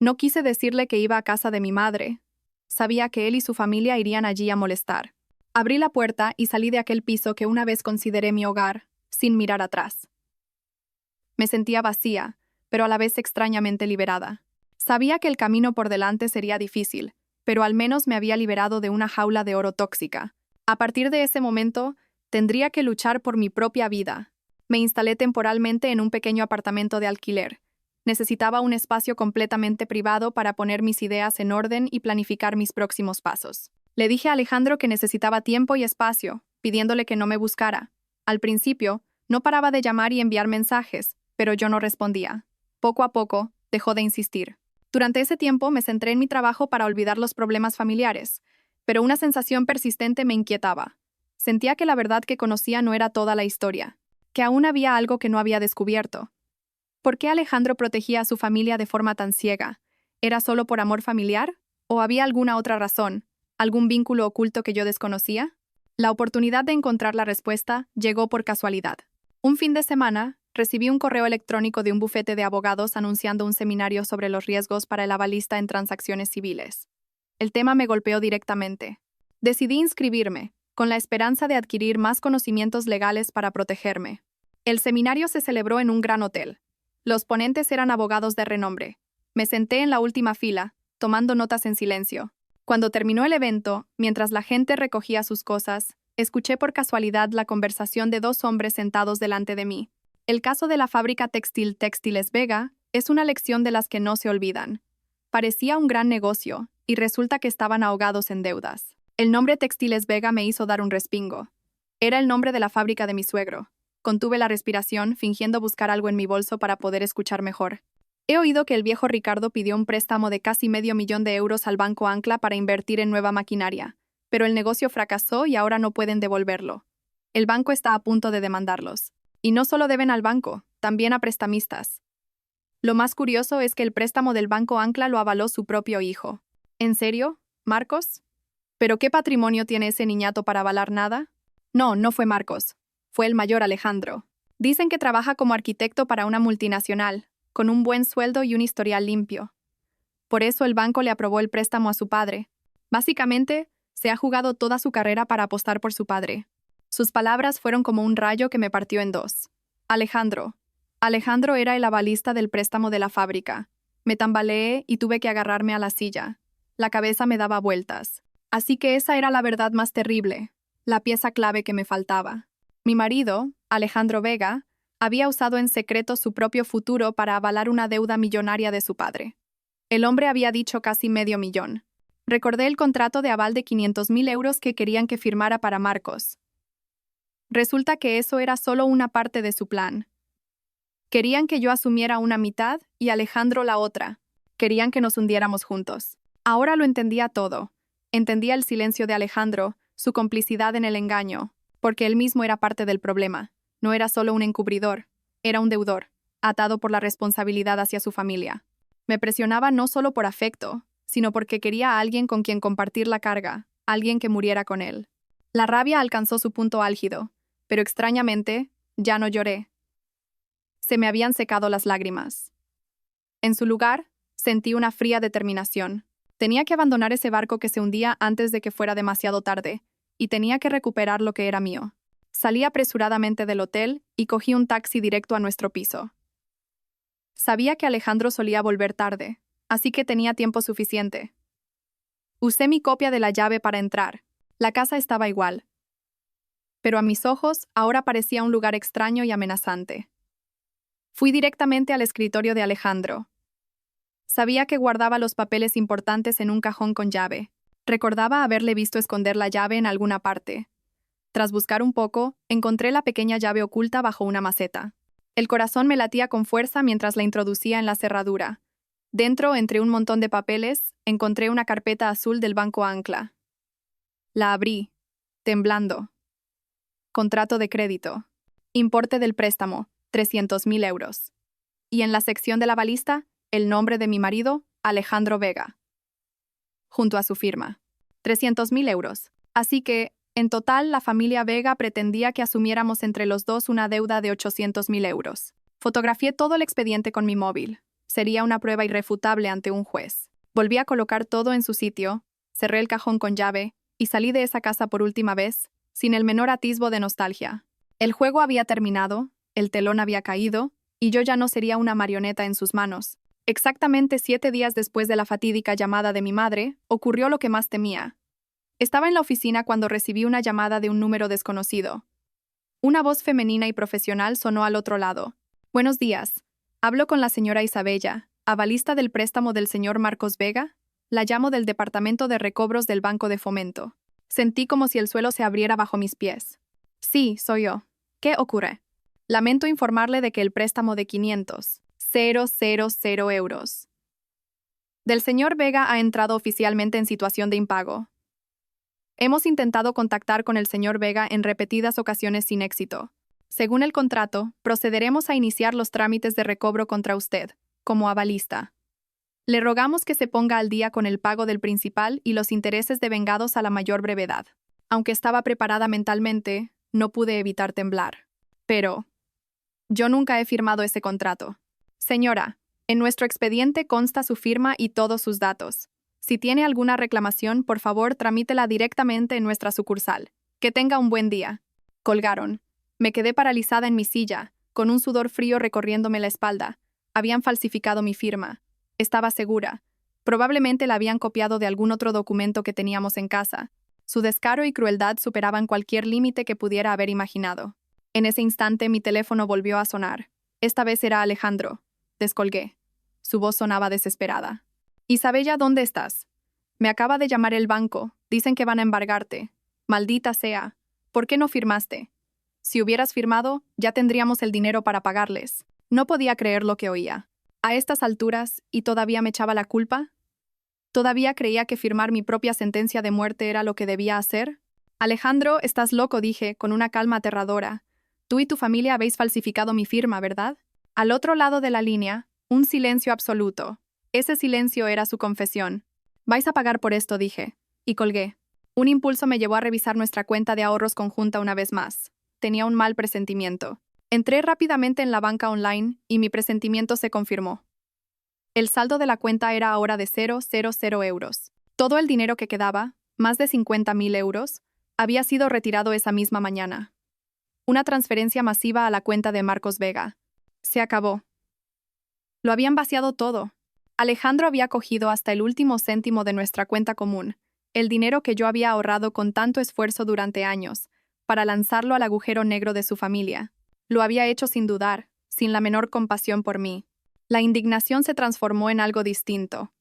No quise decirle que iba a casa de mi madre. Sabía que él y su familia irían allí a molestar. Abrí la puerta y salí de aquel piso que una vez consideré mi hogar, sin mirar atrás. Me sentía vacía, pero a la vez extrañamente liberada. Sabía que el camino por delante sería difícil, pero al menos me había liberado de una jaula de oro tóxica. A partir de ese momento, tendría que luchar por mi propia vida, Me instalé temporalmente en un pequeño apartamento de alquiler. Necesitaba un espacio completamente privado para poner mis ideas en orden y planificar mis próximos pasos. Le dije a Alejandro que necesitaba tiempo y espacio, pidiéndole que no me buscara. Al principio, no paraba de llamar y enviar mensajes, pero yo no respondía. Poco a poco, dejó de insistir. Durante ese tiempo me centré en mi trabajo para olvidar los problemas familiares, pero una sensación persistente me inquietaba. Sentía que la verdad que conocía no era toda la historia, que aún había algo que no había descubierto. ¿Por qué Alejandro protegía a su familia de forma tan ciega? ¿Era solo por amor familiar? ¿O había alguna otra razón? ¿Algún vínculo oculto que yo desconocía? La oportunidad de encontrar la respuesta llegó por casualidad. Un fin de semana, recibí un correo electrónico de un bufete de abogados anunciando un seminario sobre los riesgos para el avalista en transacciones civiles. El tema me golpeó directamente. Decidí inscribirme, con la esperanza de adquirir más conocimientos legales para protegerme. El seminario se celebró en un gran hotel. Los ponentes eran abogados de renombre. Me senté en la última fila, tomando notas en silencio. Cuando terminó el evento, mientras la gente recogía sus cosas, escuché por casualidad la conversación de dos hombres sentados delante de mí. El caso de la fábrica textil Textiles Vega es una lección de las que no se olvidan. Parecía un gran negocio, y resulta que estaban ahogados en deudas. El nombre Textiles Vega me hizo dar un respingo. Era el nombre de la fábrica de mi suegro. Contuve la respiración, fingiendo buscar algo en mi bolso para poder escuchar mejor. He oído que el viejo Ricardo pidió un préstamo de casi $500,000 al Banco Ancla para invertir en nueva maquinaria, pero el negocio fracasó y ahora no pueden devolverlo. El banco está a punto de demandarlos. Y no solo deben al banco, también a prestamistas. Lo más curioso es que el préstamo del Banco Ancla lo avaló su propio hijo. ¿En serio, Marcos? ¿Pero qué patrimonio tiene ese niñato para avalar nada? No, no fue Marcos. Fue el mayor Alejandro. Dicen que trabaja como arquitecto para una multinacional, con un buen sueldo y un historial limpio. Por eso el banco le aprobó el préstamo a su padre. Básicamente, se ha jugado toda su carrera para apostar por su padre. Sus palabras fueron como un rayo que me partió en dos. Alejandro. Alejandro era el avalista del préstamo de la fábrica. Me tambaleé y tuve que agarrarme a la silla. La cabeza me daba vueltas. Así que esa era la verdad más terrible, la pieza clave que me faltaba. Mi marido, Alejandro Vega, había usado en secreto su propio futuro para avalar una deuda millonaria de su padre. El hombre había dicho casi $500,000. Recordé el contrato de aval de €500,000 que querían que firmara para Marcos. Resulta que eso era solo una parte de su plan. Querían que yo asumiera una mitad y Alejandro la otra. Querían que nos hundiéramos juntos. Ahora lo entendía todo. Entendía el silencio de Alejandro, su complicidad en el engaño, porque él mismo era parte del problema. No era solo un encubridor, era un deudor, atado por la responsabilidad hacia su familia. Me presionaba no solo por afecto, sino porque quería a alguien con quien compartir la carga, alguien que muriera con él. La rabia alcanzó su punto álgido, pero extrañamente, ya no lloré. Se me habían secado las lágrimas. En su lugar, sentí una fría determinación. Tenía que abandonar ese barco que se hundía antes de que fuera demasiado tarde, y tenía que recuperar lo que era mío. Salí apresuradamente del hotel y cogí un taxi directo a nuestro piso. Sabía que Alejandro solía volver tarde, así que tenía tiempo suficiente. Usé mi copia de la llave para entrar. La casa estaba igual. Pero a mis ojos ahora parecía un lugar extraño y amenazante. Fui directamente al escritorio de Alejandro. Sabía que guardaba los papeles importantes en un cajón con llave. Recordaba haberle visto esconder la llave en alguna parte. Tras buscar un poco, encontré la pequeña llave oculta bajo una maceta. El corazón me latía con fuerza mientras la introducía en la cerradura. Dentro, entre un montón de papeles, encontré una carpeta azul del Banco Ancla. La abrí, temblando. Contrato de crédito. Importe del préstamo, €300,000. Y en la sección de la balista, el nombre de mi marido, Alejandro Vega. Junto a su firma. €300,000. Así que, en total, la familia Vega pretendía que asumiéramos entre los dos una deuda de €800,000. Fotografié todo el expediente con mi móvil. Sería una prueba irrefutable ante un juez. Volví a colocar todo en su sitio, cerré el cajón con llave y salí de esa casa por última vez, sin el menor atisbo de nostalgia. El juego había terminado, el telón había caído, y yo ya no sería una marioneta en sus manos. Exactamente 7 días después de la fatídica llamada de mi madre, ocurrió lo que más temía. Estaba en la oficina cuando recibí una llamada de un número desconocido. Una voz femenina y profesional sonó al otro lado. Buenos días. Hablo con la señora Isabella, avalista del préstamo del señor Marcos Vega. La llamo del Departamento de Recobros del Banco de Fomento. Sentí como si el suelo se abriera bajo mis pies. Sí, soy yo. ¿Qué ocurre? Lamento informarle de que el préstamo de 500,000 euros del señor Vega ha entrado oficialmente en situación de impago. Hemos intentado contactar con el señor Vega en repetidas ocasiones sin éxito. Según el contrato, procederemos a iniciar los trámites de recobro contra usted, como avalista. Le rogamos que se ponga al día con el pago del principal y los intereses devengados a la mayor brevedad. Aunque estaba preparada mentalmente, no pude evitar temblar. Pero yo nunca he firmado ese contrato. Señora, en nuestro expediente consta su firma y todos sus datos. Si tiene alguna reclamación, por favor, tramítela directamente en nuestra sucursal. Que tenga un buen día. Colgaron. Me quedé paralizada en mi silla, con un sudor frío recorriéndome la espalda. Habían falsificado mi firma. Estaba segura. Probablemente la habían copiado de algún otro documento que teníamos en casa. Su descaro y crueldad superaban cualquier límite que pudiera haber imaginado. En ese instante mi teléfono volvió a sonar. Esta vez era Alejandro. Descolgué. Su voz sonaba desesperada. Isabella, ¿dónde estás? Me acaba de llamar el banco. Dicen que van a embargarte. Maldita sea. ¿Por qué no firmaste? Si hubieras firmado, ya tendríamos el dinero para pagarles. No podía creer lo que oía. A estas alturas, ¿y todavía me echaba la culpa? ¿Todavía creía que firmar mi propia sentencia de muerte era lo que debía hacer? Alejandro, estás loco, dije, con una calma aterradora. Tú y tu familia habéis falsificado mi firma, ¿verdad? Al otro lado de la línea, un silencio absoluto. Ese silencio era su confesión. Vais a pagar por esto, dije. Y colgué. Un impulso me llevó a revisar nuestra cuenta de ahorros conjunta una vez más. Tenía un mal presentimiento. Entré rápidamente en la banca online y mi presentimiento se confirmó. El saldo de la cuenta era ahora de 000 euros. Todo el dinero que quedaba, más de 50.000 euros, había sido retirado esa misma mañana. Una transferencia masiva a la cuenta de Marcos Vega. Se acabó. Lo habían vaciado todo. Alejandro había cogido hasta el último céntimo de nuestra cuenta común, el dinero que yo había ahorrado con tanto esfuerzo durante años, para lanzarlo al agujero negro de su familia. Lo había hecho sin dudar, sin la menor compasión por mí. La indignación se transformó en algo distinto.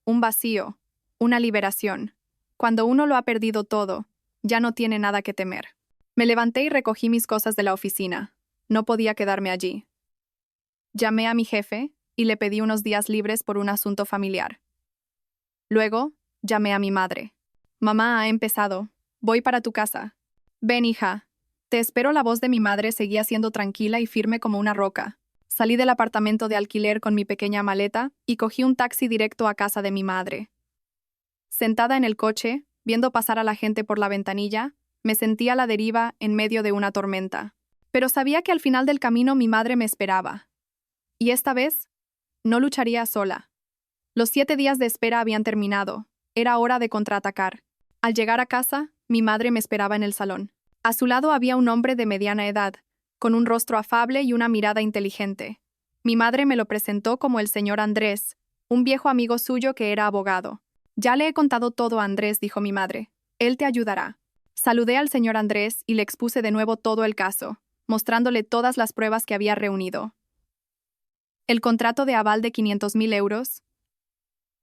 Un vacío, una liberación. Cuando uno lo ha perdido todo, ya no tiene nada que temer. Me levanté y recogí mis cosas de la oficina. No podía quedarme allí. Llamé a mi jefe y le pedí unos días libres por un asunto familiar. Luego, llamé a mi madre. Mamá, ha empezado. Voy para tu casa. Ven, hija. Te espero. La voz de mi madre seguía siendo tranquila y firme como una roca. Salí del apartamento de alquiler con mi pequeña maleta y cogí un taxi directo a casa de mi madre. Sentada en el coche, viendo pasar a la gente por la ventanilla, me sentía a la deriva en medio de una tormenta. Pero sabía que al final del camino mi madre me esperaba. Y esta vez, no lucharía sola. Los 7 días de espera habían terminado. Era hora de contraatacar. Al llegar a casa, mi madre me esperaba en el salón. A su lado había un hombre de mediana edad, con un rostro afable y una mirada inteligente. Mi madre me lo presentó como el señor Andrés, un viejo amigo suyo que era abogado. Ya le he contado todo a Andrés, dijo mi madre. Él te ayudará. Saludé al señor Andrés y le expuse de nuevo todo el caso, mostrándole todas las pruebas que había reunido. El contrato de aval de 500.000 euros,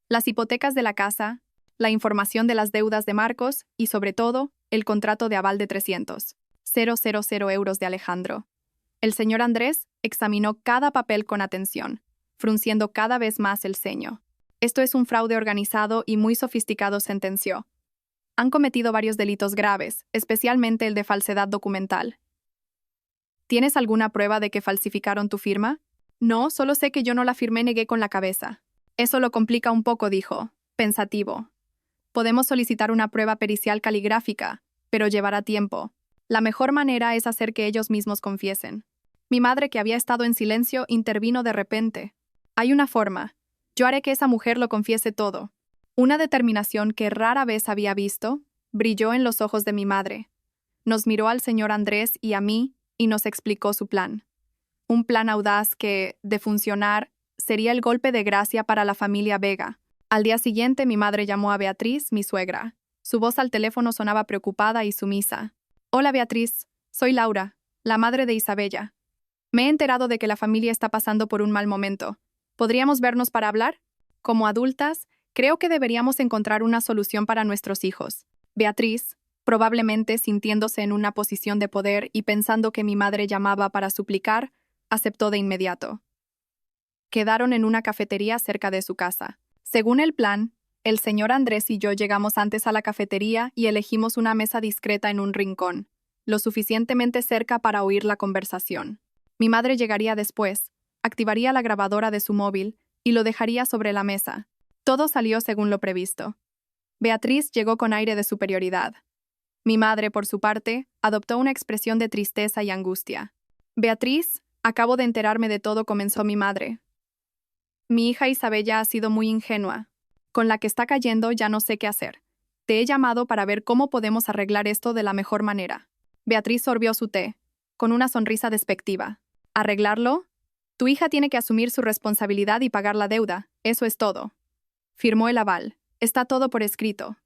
las hipotecas de la casa, la información de las deudas de Marcos y, sobre todo, el contrato de aval de 300.000 euros de Alejandro. El señor Andrés examinó cada papel con atención, frunciendo cada vez más el ceño. Esto es un fraude organizado y muy sofisticado, sentenció. Han cometido varios delitos graves, especialmente el de falsedad documental. ¿Tienes alguna prueba de que falsificaron tu firma? No, solo sé que yo no la firmé, negué con la cabeza. Eso lo complica un poco, dijo, pensativo. Podemos solicitar una prueba pericial caligráfica, pero llevará tiempo. La mejor manera es hacer que ellos mismos confiesen. Mi madre, que había estado en silencio, intervino de repente. Hay una forma. Yo haré que esa mujer lo confiese todo. Una determinación que rara vez había visto brilló en los ojos de mi madre. Nos miró al señor Andrés y a mí y nos explicó su plan. Un plan audaz que, de funcionar, sería el golpe de gracia para la familia Vega. Al día siguiente mi madre llamó a Beatriz, mi suegra. Su voz al teléfono sonaba preocupada y sumisa. Hola Beatriz, soy Laura. la madre de Isabella. Me he enterado de que la familia está pasando por un mal momento. ¿Podríamos vernos para hablar? Como adultas, creo que deberíamos encontrar una solución para nuestros hijos. Beatriz, probablemente sintiéndose en una posición de poder y pensando que mi madre llamaba para suplicar, aceptó de inmediato. Quedaron en una cafetería cerca de su casa. Según el plan, el señor Andrés y yo llegamos antes a la cafetería y elegimos una mesa discreta en un rincón, lo suficientemente cerca para oír la conversación. Mi madre llegaría después, activaría la grabadora de su móvil y lo dejaría sobre la mesa. Todo salió según lo previsto. Beatriz llegó con aire de superioridad. Mi madre, por su parte, adoptó una expresión de tristeza y angustia. Beatriz, acabo de enterarme de todo, comenzó mi madre. Mi hija Isabella ha sido muy ingenua. Con la que está cayendo ya no sé qué hacer. Te he llamado para ver cómo podemos arreglar esto de la mejor manera. Beatriz sorbió su té, con una sonrisa despectiva. ¿Arreglarlo? Tu hija tiene que asumir su responsabilidad y pagar la deuda, eso es todo. Firmó el aval. Está todo por escrito.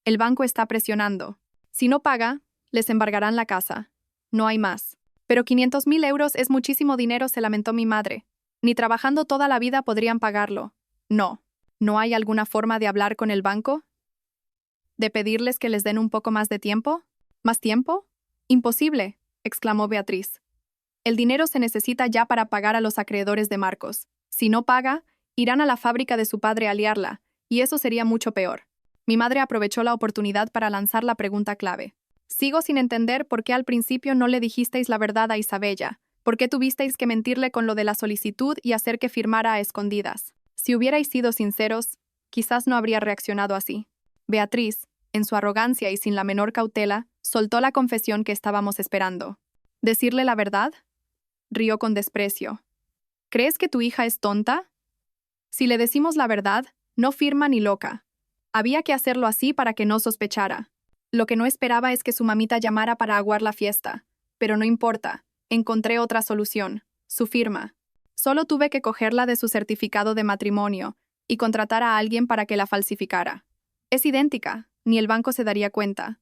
El banco está presionando. Si no paga, les embargarán la casa. No hay más. Pero 500.000 euros es muchísimo dinero, se lamentó mi madre. Ni trabajando toda la vida podrían pagarlo. No. ¿No hay alguna forma de hablar con el banco? ¿De pedirles que les den un poco más de tiempo? ¿Más tiempo? Imposible, exclamó Beatriz. El dinero se necesita ya para pagar a los acreedores de Marcos. Si no paga, irán a la fábrica de su padre a liarla, y eso sería mucho peor. Mi madre aprovechó la oportunidad para lanzar la pregunta clave. Sigo sin entender por qué al principio no le dijisteis la verdad a Isabella, por qué tuvisteis que mentirle con lo de la solicitud y hacer que firmara a escondidas. Si hubierais sido sinceros, quizás no habría reaccionado así. Beatriz, en su arrogancia y sin la menor cautela, soltó la confesión que estábamos esperando. ¿Decirle la verdad? Rió con desprecio. ¿Crees que tu hija es tonta? Si le decimos la verdad, no firma ni loca. Había que hacerlo así para que no sospechara. Lo que no esperaba es que su mamita llamara para aguar la fiesta. Pero no importa, encontré otra solución, su firma. Solo tuve que cogerla de su certificado de matrimonio y contratar a alguien para que la falsificara. Es idéntica, ni el banco se daría cuenta.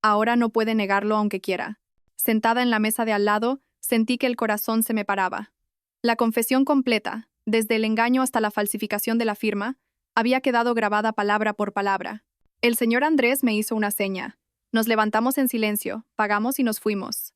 Ahora no puede negarlo aunque quiera. Sentada en la mesa de al lado, sentí que el corazón se me paraba. La confesión completa, desde el engaño hasta la falsificación de la firma, había quedado grabada palabra por palabra. El señor Andrés me hizo una seña. Nos levantamos en silencio, pagamos y nos fuimos.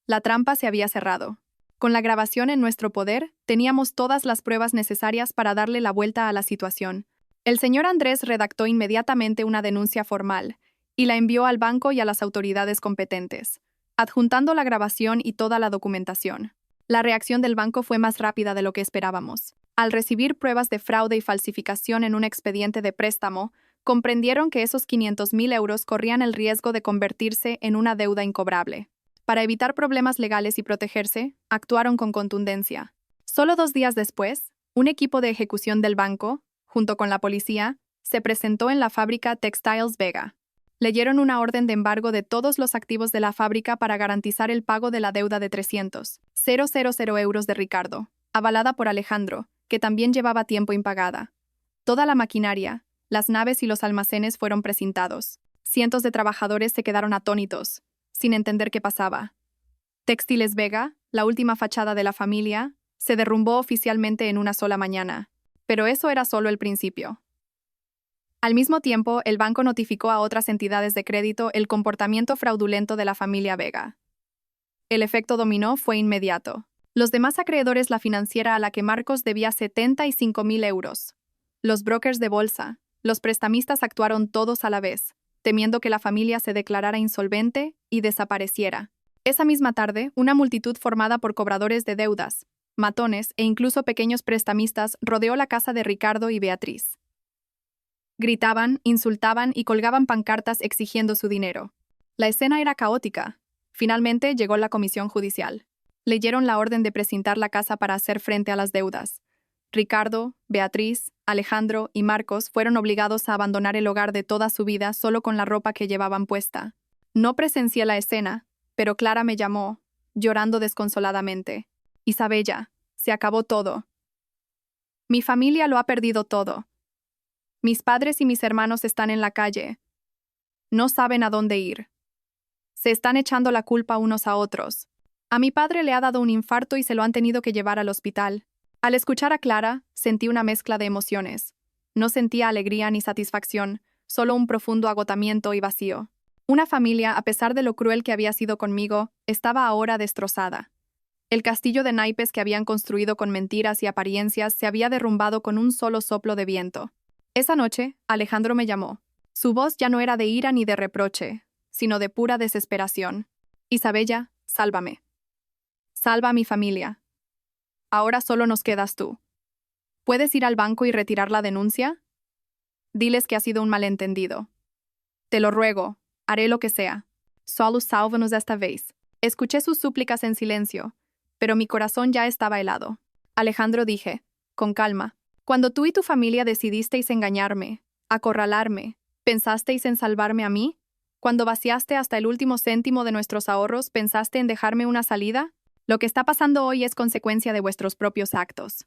La trampa se había cerrado. Con la grabación en nuestro poder, teníamos todas las pruebas necesarias para darle la vuelta a la situación. El señor Andrés redactó inmediatamente una denuncia formal y la envió al banco y a las autoridades competentes, adjuntando la grabación y toda la documentación. La reacción del banco fue más rápida de lo que esperábamos. Al recibir pruebas de fraude y falsificación en un expediente de préstamo, comprendieron que esos 500.000 euros corrían el riesgo de convertirse en una deuda incobrable. Para evitar problemas legales y protegerse, actuaron con contundencia. Solo 2 días después, un equipo de ejecución del banco, junto con la policía, se presentó en la fábrica Textiles Vega. Leyeron una orden de embargo de todos los activos de la fábrica para garantizar el pago de la deuda de 300.000 euros de Ricardo, avalada por Alejandro, que también llevaba tiempo impagada. Toda la maquinaria, las naves y los almacenes fueron precintados. Cientos de trabajadores se quedaron atónitos, sin entender qué pasaba. Textiles Vega, la última fachada de la familia, se derrumbó oficialmente en una sola mañana. Pero eso era solo el principio. Al mismo tiempo, el banco notificó a otras entidades de crédito el comportamiento fraudulento de la familia Vega. El efecto dominó fue inmediato. Los demás acreedores, la financiera a la que Marcos debía 75.000 euros. Los brokers de bolsa, los prestamistas actuaron todos a la vez, temiendo que la familia se declarara insolvente y desapareciera. Esa misma tarde, una multitud formada por cobradores de deudas, matones e incluso pequeños prestamistas rodeó la casa de Ricardo y Beatriz. Gritaban, insultaban y colgaban pancartas exigiendo su dinero. La escena era caótica. Finalmente llegó la comisión judicial. Leyeron la orden de precintar la casa para hacer frente a las deudas. Ricardo, Beatriz, Alejandro y Marcos fueron obligados a abandonar el hogar de toda su vida solo con la ropa que llevaban puesta. No presencié la escena, pero Clara me llamó, llorando desconsoladamente. Isabella, se acabó todo. Mi familia lo ha perdido todo. Mis padres y mis hermanos están en la calle. No saben a dónde ir. Se están echando la culpa unos a otros. A mi padre le ha dado un infarto y se lo han tenido que llevar al hospital. Al escuchar a Clara, sentí una mezcla de emociones. No sentía alegría ni satisfacción, solo un profundo agotamiento y vacío. Una familia, a pesar de lo cruel que había sido conmigo, estaba ahora destrozada. El castillo de naipes que habían construido con mentiras y apariencias se había derrumbado con un solo soplo de viento. Esa noche, Alejandro me llamó. Su voz ya no era de ira ni de reproche, sino de pura desesperación. Isabella, sálvame. Salva a mi familia. Ahora solo nos quedas tú. ¿Puedes ir al banco y retirar la denuncia? Diles que ha sido un malentendido. Te lo ruego, haré lo que sea. Solo sálvanos esta vez. Escuché sus súplicas en silencio, pero mi corazón ya estaba helado. Alejandro, dije, con calma, cuando tú y tu familia decidisteis engañarme, acorralarme, ¿pensasteis en salvarme a mí? Cuando vaciaste hasta el último céntimo de nuestros ahorros, ¿pensaste en dejarme una salida? Lo que está pasando hoy es consecuencia de vuestros propios actos.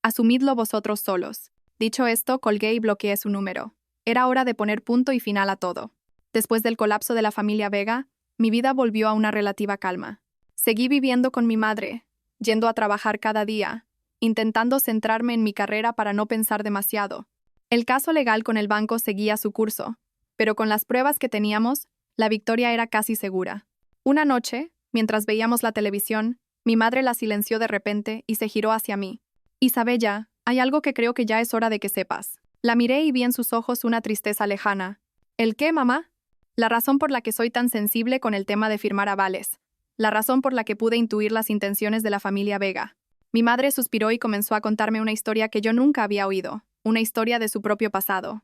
Asumidlo vosotros solos. Dicho esto, colgué y bloqueé su número. Era hora de poner punto y final a todo. Después del colapso de la familia Vega, mi vida volvió a una relativa calma. Seguí viviendo con mi madre, yendo a trabajar cada día, intentando centrarme en mi carrera para no pensar demasiado. El caso legal con el banco seguía su curso, pero con las pruebas que teníamos, la victoria era casi segura. Una noche, mientras veíamos la televisión, mi madre la silenció de repente y se giró hacia mí. Isabella, hay algo que creo que ya es hora de que sepas. La miré y vi en sus ojos una tristeza lejana. ¿El qué, mamá? La razón por la que soy tan sensible con el tema de firmar avales. La razón por la que pude intuir las intenciones de la familia Vega. Mi madre suspiró y comenzó a contarme una historia que yo nunca había oído, una historia de su propio pasado.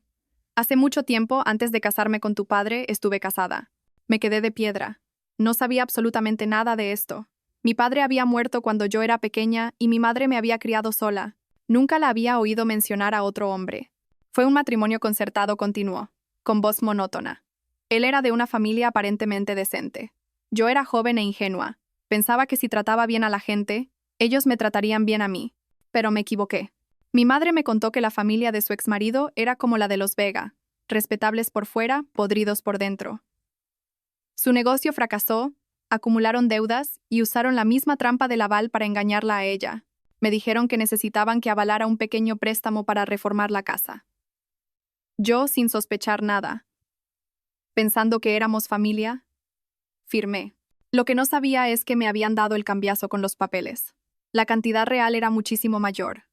Hace mucho tiempo, antes de casarme con tu padre, estuve casada. Me quedé de piedra. No sabía absolutamente nada de esto. Mi padre había muerto cuando yo era pequeña y mi madre me había criado sola. Nunca la había oído mencionar a otro hombre. Fue un matrimonio concertado continuo, con voz monótona. Él era de una familia aparentemente decente. Yo era joven e ingenua. Pensaba que si trataba bien a la gente, ellos me tratarían bien a mí. Pero me equivoqué. Mi madre me contó que la familia de su exmarido era como la de los Vega, respetables por fuera, podridos por dentro. Su negocio fracasó, acumularon deudas y usaron la misma trampa del aval para engañarla a ella. Me dijeron que necesitaban que avalara un pequeño préstamo para reformar la casa. Yo, sin sospechar nada, pensando que éramos familia, firmé. Lo que no sabía es que me habían dado el cambiazo con los papeles. La cantidad real era muchísimo mayor.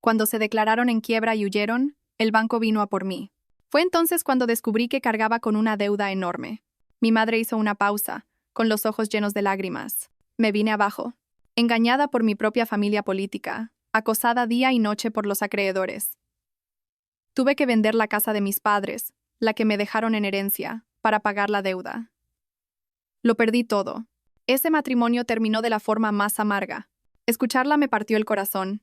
Cuando se declararon en quiebra y huyeron, el banco vino a por mí. Fue entonces cuando descubrí que cargaba con una deuda enorme. Mi madre hizo una pausa, con los ojos llenos de lágrimas. Me vine abajo, engañada por mi propia familia política, acosada día y noche por los acreedores. Tuve que vender la casa de mis padres, la que me dejaron en herencia, para pagar la deuda. Lo perdí todo. Ese matrimonio terminó de la forma más amarga. Escucharla me partió el corazón.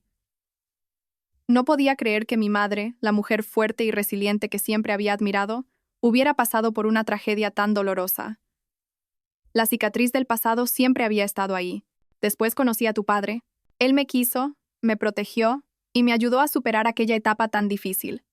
No podía creer que mi madre, la mujer fuerte y resiliente que siempre había admirado, hubiera pasado por una tragedia tan dolorosa. La cicatriz del pasado siempre había estado ahí. Después conocí a tu padre. Él me quiso, me protegió y me ayudó a superar aquella etapa tan difícil.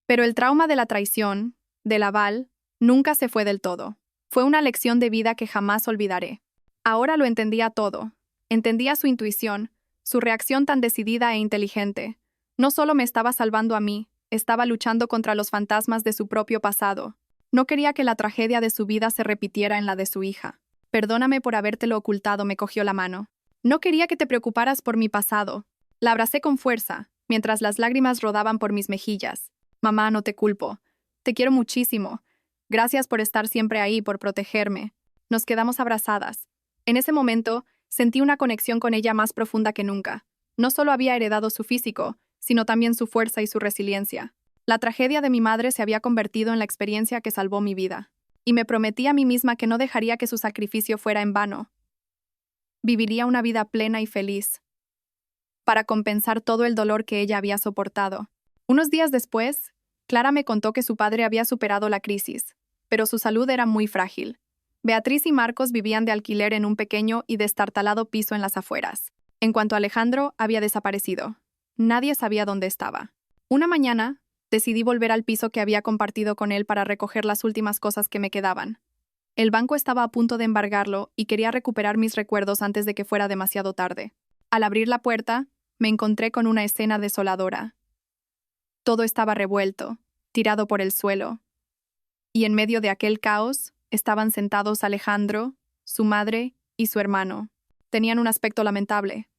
Pero el trauma de la traición, del aval, nunca se fue del todo. Fue una lección de vida que jamás olvidaré. Ahora lo entendía todo. Entendía su intuición, su reacción tan decidida e inteligente. No solo me estaba salvando a mí, estaba luchando contra los fantasmas de su propio pasado. No quería que la tragedia de su vida se repitiera en la de su hija. Perdóname por habértelo ocultado, me cogió la mano. No quería que te preocuparas por mi pasado. La abracé con fuerza, mientras las lágrimas rodaban por mis mejillas. Mamá, no te culpo. Te quiero muchísimo. Gracias por estar siempre ahí, por protegerme. Nos quedamos abrazadas. En ese momento, sentí una conexión con ella más profunda que nunca. No solo había heredado su físico, sino también su fuerza y su resiliencia. La tragedia de mi madre se había convertido en la experiencia que salvó mi vida. Y me prometí a mí misma que no dejaría que su sacrificio fuera en vano. Viviría una vida plena y feliz, para compensar todo el dolor que ella había soportado. Unos días después, Clara me contó que su padre había superado la crisis, pero su salud era muy frágil. Beatriz y Marcos vivían de alquiler en un pequeño y destartalado piso en las afueras. En cuanto a Alejandro, había desaparecido. Nadie sabía dónde estaba. Una mañana, decidí volver al piso que había compartido con él para recoger las últimas cosas que me quedaban. El banco estaba a punto de embargarlo y quería recuperar mis recuerdos antes de que fuera demasiado tarde. Al abrir la puerta, me encontré con una escena desoladora. Todo estaba revuelto, tirado por el suelo. Y en medio de aquel caos, estaban sentados Alejandro, su madre y su hermano. Tenían un aspecto lamentable.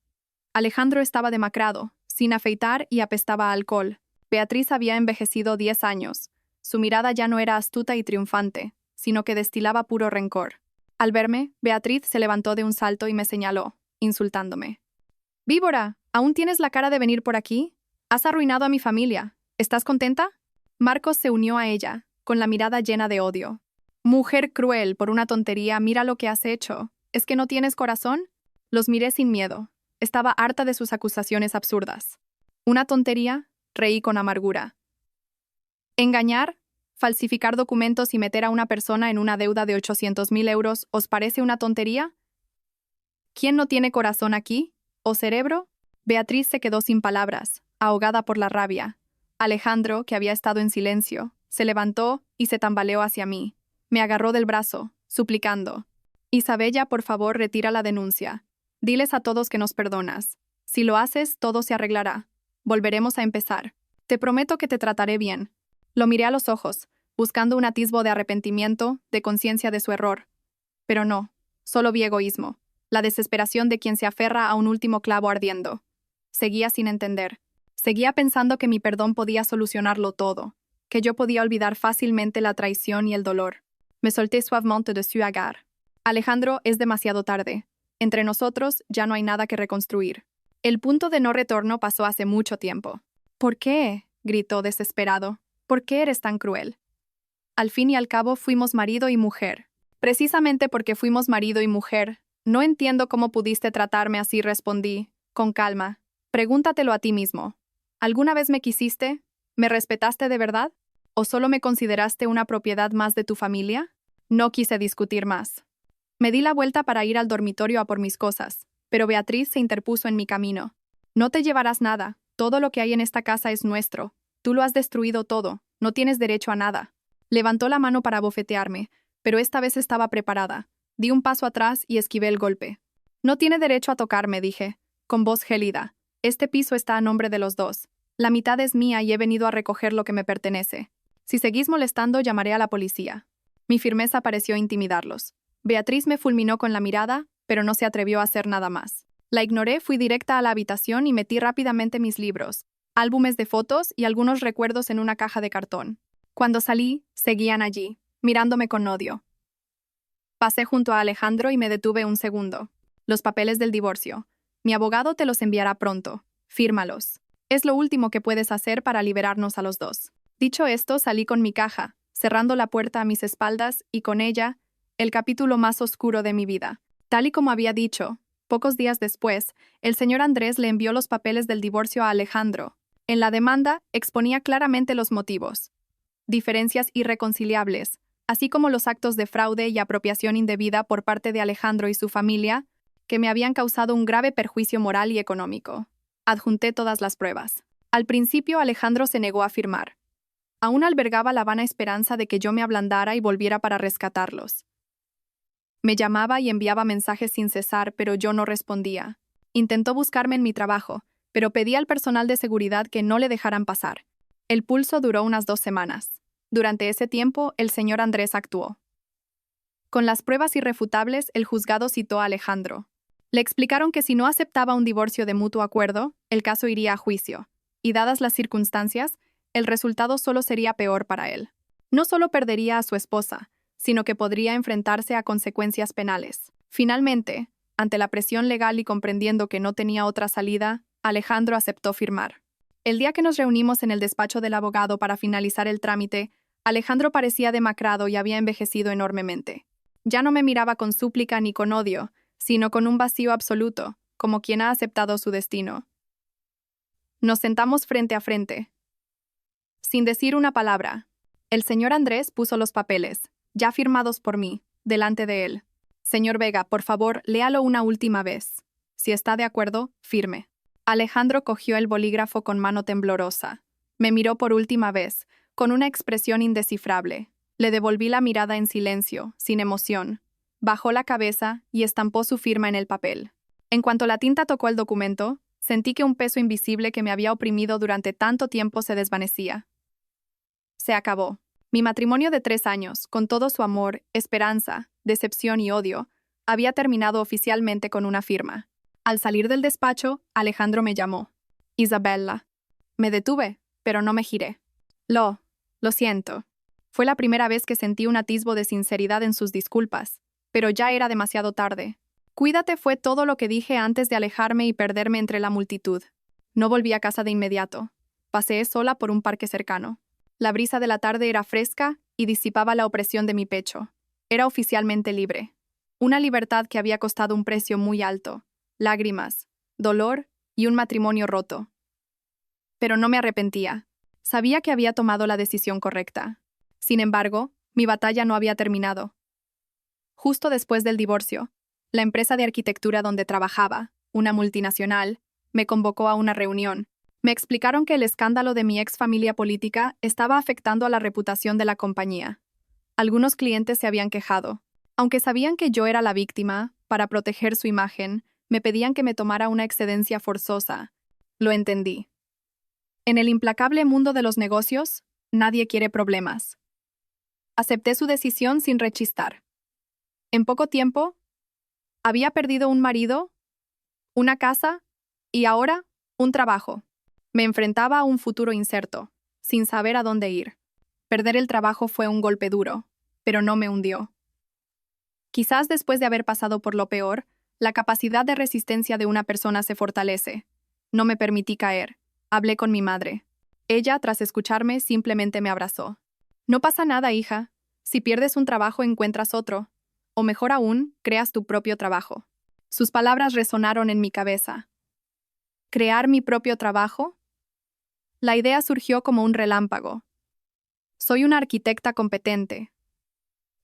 Alejandro estaba demacrado, sin afeitar y apestaba a alcohol. Beatriz había envejecido 10 años. Su mirada ya no era astuta y triunfante, sino que destilaba puro rencor. Al verme, Beatriz se levantó de un salto y me señaló, insultándome. «Víbora, ¿aún tienes la cara de venir por aquí? Has arruinado a mi familia. ¿Estás contenta?» Marcos se unió a ella, con la mirada llena de odio. «Mujer cruel, por una tontería, mira lo que has hecho. ¿Es que no tienes corazón?» Los miré sin miedo. Estaba harta de sus acusaciones absurdas. ¿Una tontería? Reí con amargura. ¿Engañar? ¿Falsificar documentos y meter a una persona en una deuda de 800.000 euros os parece una tontería? ¿Quién no tiene corazón aquí? ¿O cerebro? Beatriz se quedó sin palabras, ahogada por la rabia. Alejandro, que había estado en silencio, se levantó y se tambaleó hacia mí. Me agarró del brazo, suplicando. «Isabella, por favor, retira la denuncia. Diles a todos que nos perdonas. Si lo haces, todo se arreglará. Volveremos a empezar. Te prometo que te trataré bien». Lo miré a los ojos, buscando un atisbo de arrepentimiento, de conciencia de su error. Pero no, solo vi egoísmo, la desesperación de quien se aferra a un último clavo ardiendo. Seguía sin entender. Seguía pensando que mi perdón podía solucionarlo todo, que yo podía olvidar fácilmente la traición y el dolor. Me solté suavemente de su agar. «Alejandro, es demasiado tarde. Entre nosotros ya no hay nada que reconstruir. El punto de no retorno pasó hace mucho tiempo». «¿Por qué?», gritó desesperado. «¿Por qué eres tan cruel?» «Al fin y al cabo fuimos marido y mujer». «Precisamente porque fuimos marido y mujer. No entiendo cómo pudiste tratarme así», respondí, con calma. «Pregúntatelo a ti mismo. ¿Alguna vez me quisiste? ¿Me respetaste de verdad? ¿O solo me consideraste una propiedad más de tu familia?» No quise discutir más. Me di la vuelta para ir al dormitorio a por mis cosas, pero Beatriz se interpuso en mi camino. «No te llevarás nada. Todo lo que hay en esta casa es nuestro. Tú lo has destruido todo. No tienes derecho a nada». Levantó la mano para bofetearme, pero esta vez estaba preparada. Di un paso atrás y esquivé el golpe. «No tiene derecho a tocarme», dije, con voz gélida. «Este piso está a nombre de los dos. La mitad es mía y he venido a recoger lo que me pertenece. Si seguís molestando, llamaré a la policía». Mi firmeza pareció intimidarlos. Beatriz me fulminó con la mirada, pero no se atrevió a hacer nada más. La ignoré, fui directa a la habitación y metí rápidamente mis libros, álbumes de fotos y algunos recuerdos en una caja de cartón. Cuando salí, seguían allí, mirándome con odio. Pasé junto a Alejandro y me detuve un segundo. «Los papeles del divorcio. Mi abogado te los enviará pronto. Fírmalos. Es lo último que puedes hacer para liberarnos a los dos». Dicho esto, salí con mi caja, cerrando la puerta a mis espaldas y con ella, el capítulo más oscuro de mi vida. Tal y como había dicho, pocos días después, el señor Andrés le envió los papeles del divorcio a Alejandro. En la demanda, exponía claramente los motivos. Diferencias irreconciliables, así como los actos de fraude y apropiación indebida por parte de Alejandro y su familia, que me habían causado un grave perjuicio moral y económico. Adjunté todas las pruebas. Al principio, Alejandro se negó a firmar. Aún albergaba la vana esperanza de que yo me ablandara y volviera para rescatarlos. Me llamaba y enviaba mensajes sin cesar, pero yo no respondía. Intentó buscarme en mi trabajo, pero pedí al personal de seguridad que no le dejaran pasar. El pulso duró unas 2 semanas. Durante ese tiempo, el señor Andrés actuó. Con las pruebas irrefutables, el juzgado citó a Alejandro. Le explicaron que si no aceptaba un divorcio de mutuo acuerdo, el caso iría a juicio, y dadas las circunstancias, el resultado solo sería peor para él. No solo perdería a su esposa, sino que podría enfrentarse a consecuencias penales. Finalmente, ante la presión legal y comprendiendo que no tenía otra salida, Alejandro aceptó firmar. El día que nos reunimos en el despacho del abogado para finalizar el trámite, Alejandro parecía demacrado y había envejecido enormemente. Ya no me miraba con súplica ni con odio, sino con un vacío absoluto, como quien ha aceptado su destino. Nos sentamos frente a frente. Sin decir una palabra, el señor Andrés puso los papeles, ya firmados por mí, delante de él. «Señor Vega, por favor, léalo una última vez. Si está de acuerdo, firme». Alejandro cogió el bolígrafo con mano temblorosa. Me miró por última vez, con una expresión indescifrable. Le devolví la mirada en silencio, sin emoción. Bajó la cabeza y estampó su firma en el papel. En cuanto la tinta tocó el documento, sentí que un peso invisible que me había oprimido durante tanto tiempo se desvanecía. Se acabó. Mi matrimonio de 3 años, con todo su amor, esperanza, decepción y odio, había terminado oficialmente con una firma. Al salir del despacho, Alejandro me llamó. Isabella. Me detuve, pero no me giré. Lo siento. Fue la primera vez que sentí un atisbo de sinceridad en sus disculpas, pero ya era demasiado tarde. Cuídate fue todo lo que dije antes de alejarme y perderme entre la multitud. No volví a casa de inmediato. Paseé sola por un parque cercano. La brisa de la tarde era fresca y disipaba la opresión de mi pecho. Era oficialmente libre. Una libertad que había costado un precio muy alto. Lágrimas, dolor y un matrimonio roto. Pero no me arrepentía. Sabía que había tomado la decisión correcta. Sin embargo, mi batalla no había terminado. Justo después del divorcio, la empresa de arquitectura donde trabajaba, una multinacional, me convocó a una reunión. Me explicaron que el escándalo de mi ex familia política estaba afectando a la reputación de la compañía. Algunos clientes se habían quejado. Aunque sabían que yo era la víctima, para proteger su imagen, me pedían que me tomara una excedencia forzosa. Lo entendí. En el implacable mundo de los negocios, nadie quiere problemas. Acepté su decisión sin rechistar. En poco tiempo, había perdido un marido, una casa y ahora un trabajo. Me enfrentaba a un futuro incierto, sin saber a dónde ir. Perder el trabajo fue un golpe duro, pero no me hundió. Quizás después de haber pasado por lo peor, la capacidad de resistencia de una persona se fortalece. No me permití caer. Hablé con mi madre. Ella, tras escucharme, simplemente me abrazó. No pasa nada, hija. Si pierdes un trabajo, encuentras otro. O mejor aún, creas tu propio trabajo. Sus palabras resonaron en mi cabeza. ¿Crear mi propio trabajo? La idea surgió como un relámpago. Soy una arquitecta competente,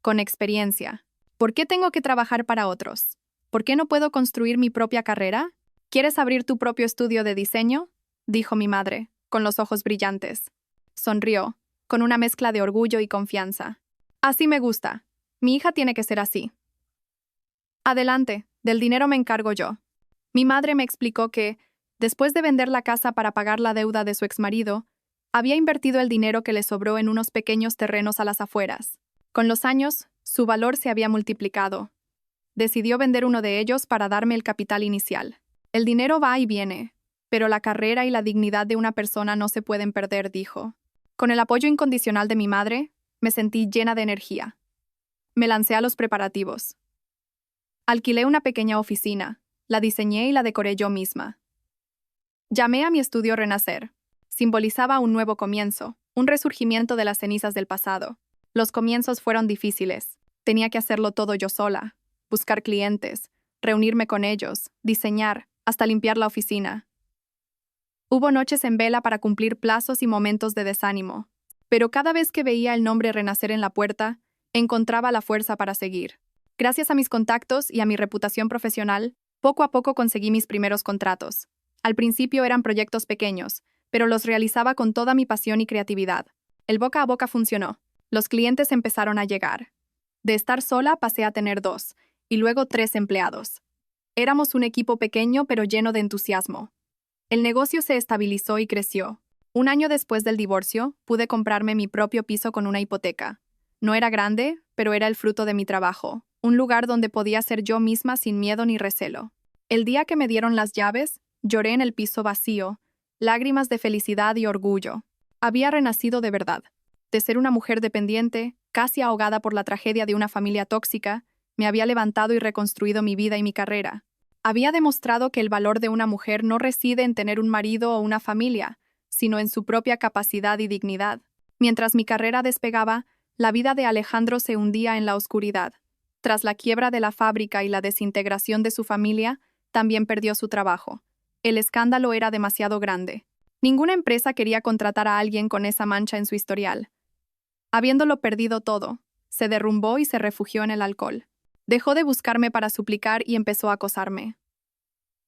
con experiencia. ¿Por qué tengo que trabajar para otros? ¿Por qué no puedo construir mi propia carrera? ¿Quieres abrir tu propio estudio de diseño?, dijo mi madre, con los ojos brillantes. Sonrió, con una mezcla de orgullo y confianza. Así me gusta. Mi hija tiene que ser así. Adelante, del dinero me encargo yo. Mi madre me explicó que, después de vender la casa para pagar la deuda de su exmarido, había invertido el dinero que le sobró en unos pequeños terrenos a las afueras. Con los años, su valor se había multiplicado. Decidió vender uno de ellos para darme el capital inicial. El dinero va y viene, pero la carrera y la dignidad de una persona no se pueden perder, dijo. Con el apoyo incondicional de mi madre, me sentí llena de energía. Me lancé a los preparativos. Alquilé una pequeña oficina, la diseñé y la decoré yo misma. Llamé a mi estudio Renacer. Simbolizaba un nuevo comienzo, un resurgimiento de las cenizas del pasado. Los comienzos fueron difíciles. Tenía que hacerlo todo yo sola, buscar clientes, reunirme con ellos, diseñar, hasta limpiar la oficina. Hubo noches en vela para cumplir plazos y momentos de desánimo, pero cada vez que veía el nombre Renacer en la puerta, encontraba la fuerza para seguir. Gracias a mis contactos y a mi reputación profesional, poco a poco conseguí mis primeros contratos. Al principio eran proyectos pequeños, pero los realizaba con toda mi pasión y creatividad. El boca a boca funcionó. Los clientes empezaron a llegar. De estar sola pasé a tener 2, y luego 3 empleados. Éramos un equipo pequeño pero lleno de entusiasmo. El negocio se estabilizó y creció. Un año después del divorcio, pude comprarme mi propio piso con una hipoteca. No era grande, pero era el fruto de mi trabajo, un lugar donde podía ser yo misma sin miedo ni recelo. El día que me dieron las llaves, lloré en el piso vacío, lágrimas de felicidad y orgullo. Había renacido de verdad. De ser una mujer dependiente, casi ahogada por la tragedia de una familia tóxica, me había levantado y reconstruido mi vida y mi carrera. Había demostrado que el valor de una mujer no reside en tener un marido o una familia, sino en su propia capacidad y dignidad. Mientras mi carrera despegaba, la vida de Alejandro se hundía en la oscuridad. Tras la quiebra de la fábrica y la desintegración de su familia, también perdió su trabajo. El escándalo era demasiado grande. Ninguna empresa quería contratar a alguien con esa mancha en su historial. Habiéndolo perdido todo, se derrumbó y se refugió en el alcohol. Dejó de buscarme para suplicar y empezó a acosarme.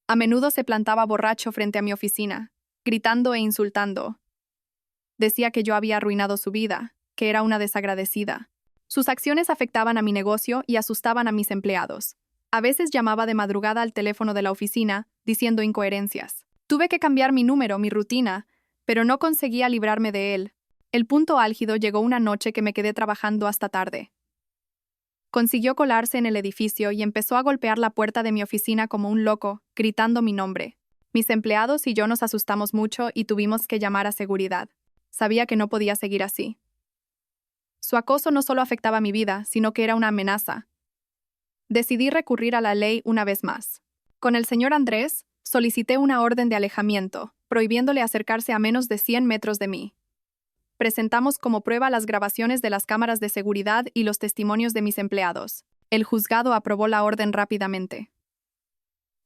A menudo se plantaba borracho frente a mi oficina, gritando e insultando. Decía que yo había arruinado su vida, que era una desagradecida. Sus acciones afectaban a mi negocio y asustaban a mis empleados. A veces llamaba de madrugada al teléfono de la oficina, diciendo incoherencias. Tuve que cambiar mi número, mi rutina, pero no conseguía librarme de él. El punto álgido llegó una noche que me quedé trabajando hasta tarde. Consiguió colarse en el edificio y empezó a golpear la puerta de mi oficina como un loco, gritando mi nombre. Mis empleados y yo nos asustamos mucho y tuvimos que llamar a seguridad. Sabía que no podía seguir así. Su acoso no solo afectaba mi vida, sino que era una amenaza. Decidí recurrir a la ley una vez más. Con el señor Andrés, solicité una orden de alejamiento, prohibiéndole acercarse a menos de 100 metros de mí. Presentamos como prueba las grabaciones de las cámaras de seguridad y los testimonios de mis empleados. El juzgado aprobó la orden rápidamente.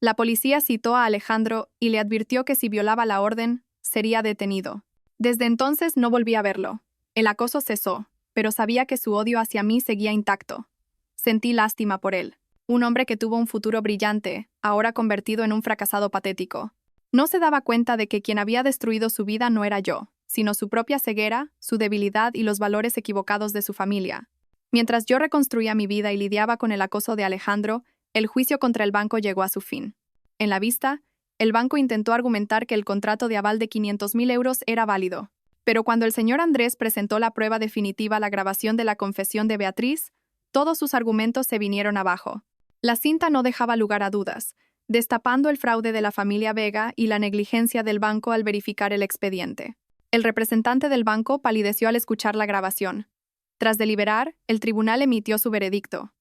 La policía citó a Alejandro y le advirtió que si violaba la orden, sería detenido. Desde entonces no volví a verlo. El acoso cesó, pero sabía que su odio hacia mí seguía intacto. Sentí lástima por él. Un hombre que tuvo un futuro brillante, ahora convertido en un fracasado patético. No se daba cuenta de que quien había destruido su vida no era yo, sino su propia ceguera, su debilidad y los valores equivocados de su familia. Mientras yo reconstruía mi vida y lidiaba con el acoso de Alejandro, el juicio contra el banco llegó a su fin. En la vista, el banco intentó argumentar que el contrato de aval de 500.000 euros era válido. Pero cuando el señor Andrés presentó la prueba definitiva, la grabación de la confesión de Beatriz, todos sus argumentos se vinieron abajo. La cinta no dejaba lugar a dudas, destapando el fraude de la familia Vega y la negligencia del banco al verificar el expediente. El representante del banco palideció al escuchar la grabación. Tras deliberar, el tribunal emitió su veredicto.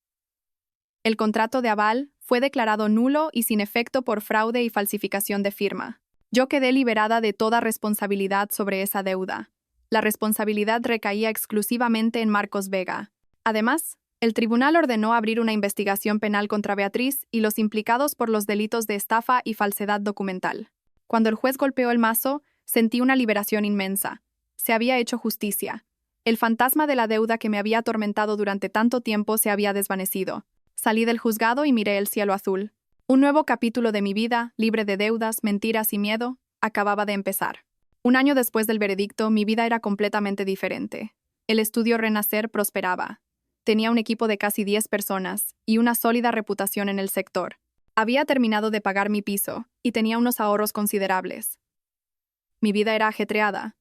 El contrato de aval fue declarado nulo y sin efecto por fraude y falsificación de firma. Yo quedé liberada de toda responsabilidad sobre esa deuda. La responsabilidad recaía exclusivamente en Marcos Vega. Además, el tribunal ordenó abrir una investigación penal contra Beatriz y los implicados por los delitos de estafa y falsedad documental. Cuando el juez golpeó el mazo, sentí una liberación inmensa. Se había hecho justicia. El fantasma de la deuda que me había atormentado durante tanto tiempo se había desvanecido. Salí del juzgado y miré el cielo azul. Un nuevo capítulo de mi vida, libre de deudas, mentiras y miedo, acababa de empezar. Un año después del veredicto, mi vida era completamente diferente. El estudio Renacer prosperaba. Tenía un equipo de casi 10 personas y una sólida reputación en el sector. Había terminado de pagar mi piso y tenía unos ahorros considerables. Mi vida era ajetreada,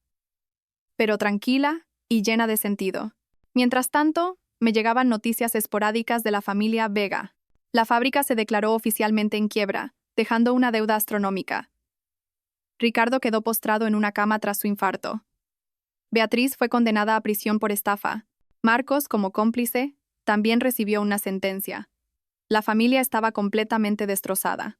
pero tranquila y llena de sentido. Mientras tanto, me llegaban noticias esporádicas de la familia Vega. La fábrica se declaró oficialmente en quiebra, dejando una deuda astronómica. Ricardo quedó postrado en una cama tras su infarto. Beatriz fue condenada a prisión por estafa. Marcos, como cómplice, también recibió una sentencia. La familia estaba completamente destrozada.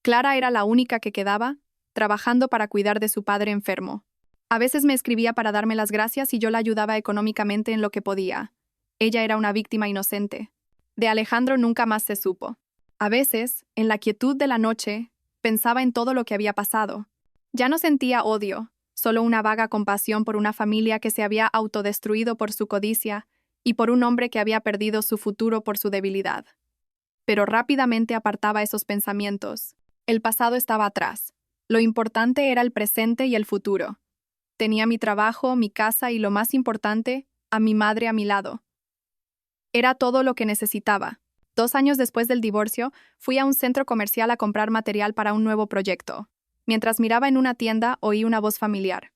Clara era la única que quedaba, trabajando para cuidar de su padre enfermo. A veces me escribía para darme las gracias y yo la ayudaba económicamente en lo que podía. Ella era una víctima inocente. De Alejandro nunca más se supo. A veces, en la quietud de la noche, pensaba en todo lo que había pasado. Ya no sentía odio, solo una vaga compasión por una familia que se había autodestruido por su codicia y por un hombre que había perdido su futuro por su debilidad. Pero rápidamente apartaba esos pensamientos. El pasado estaba atrás. Lo importante era el presente y el futuro. Tenía mi trabajo, mi casa y, lo más importante, a mi madre a mi lado. Era todo lo que necesitaba. 2 años después del divorcio, fui a un centro comercial a comprar material para un nuevo proyecto. Mientras miraba en una tienda, oí una voz familiar.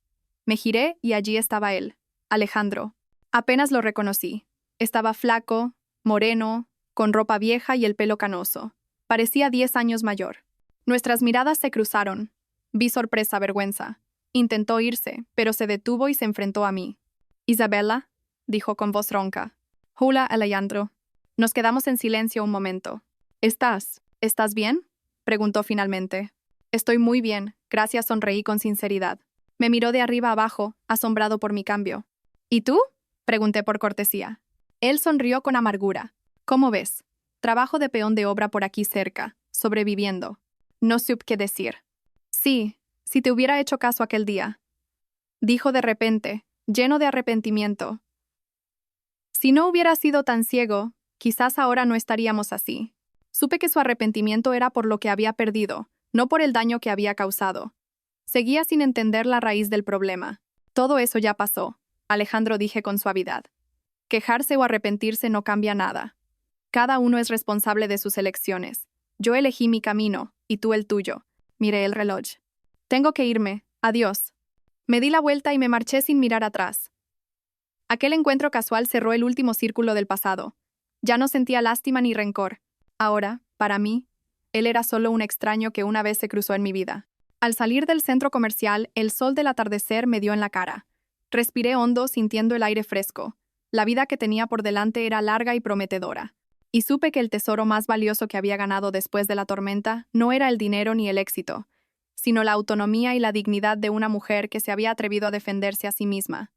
Me giré y allí estaba él, Alejandro. Apenas lo reconocí. Estaba flaco, moreno, con ropa vieja y el pelo canoso. Parecía 10 años mayor. Nuestras miradas se cruzaron. Vi sorpresa, vergüenza. Intentó irse, pero se detuvo y se enfrentó a mí. «Isabella», dijo con voz ronca. «Hola, Alejandro». Nos quedamos en silencio un momento. ¿Estás bien?», preguntó finalmente. «Estoy muy bien», gracias, sonreí con sinceridad. Me miró de arriba abajo, asombrado por mi cambio. «¿Y tú?», pregunté por cortesía. Él sonrió con amargura. «¿Cómo ves? Trabajo de peón de obra por aquí cerca, sobreviviendo». No supe qué decir. «Sí, si te hubiera hecho caso aquel día», dijo de repente, lleno de arrepentimiento. «Si no hubiera sido tan ciego, quizás ahora no estaríamos así». Supe que su arrepentimiento era por lo que había perdido, no por el daño que había causado. Seguía sin entender la raíz del problema. «Todo eso ya pasó», Alejandro, dije con suavidad. Quejarse o arrepentirse no cambia nada. Cada uno es responsable de sus elecciones. Yo elegí mi camino, y tú el tuyo. Miré el reloj. Tengo que irme. Adiós. Me di la vuelta y me marché sin mirar atrás. Aquel encuentro casual cerró el último círculo del pasado. Ya no sentía lástima ni rencor. Ahora, para mí, él era solo un extraño que una vez se cruzó en mi vida. Al salir del centro comercial, el sol del atardecer me dio en la cara. Respiré hondo, sintiendo el aire fresco. La vida que tenía por delante era larga y prometedora. Y supe que el tesoro más valioso que había ganado después de la tormenta no era el dinero ni el éxito, sino la autonomía y la dignidad de una mujer que se había atrevido a defenderse a sí misma.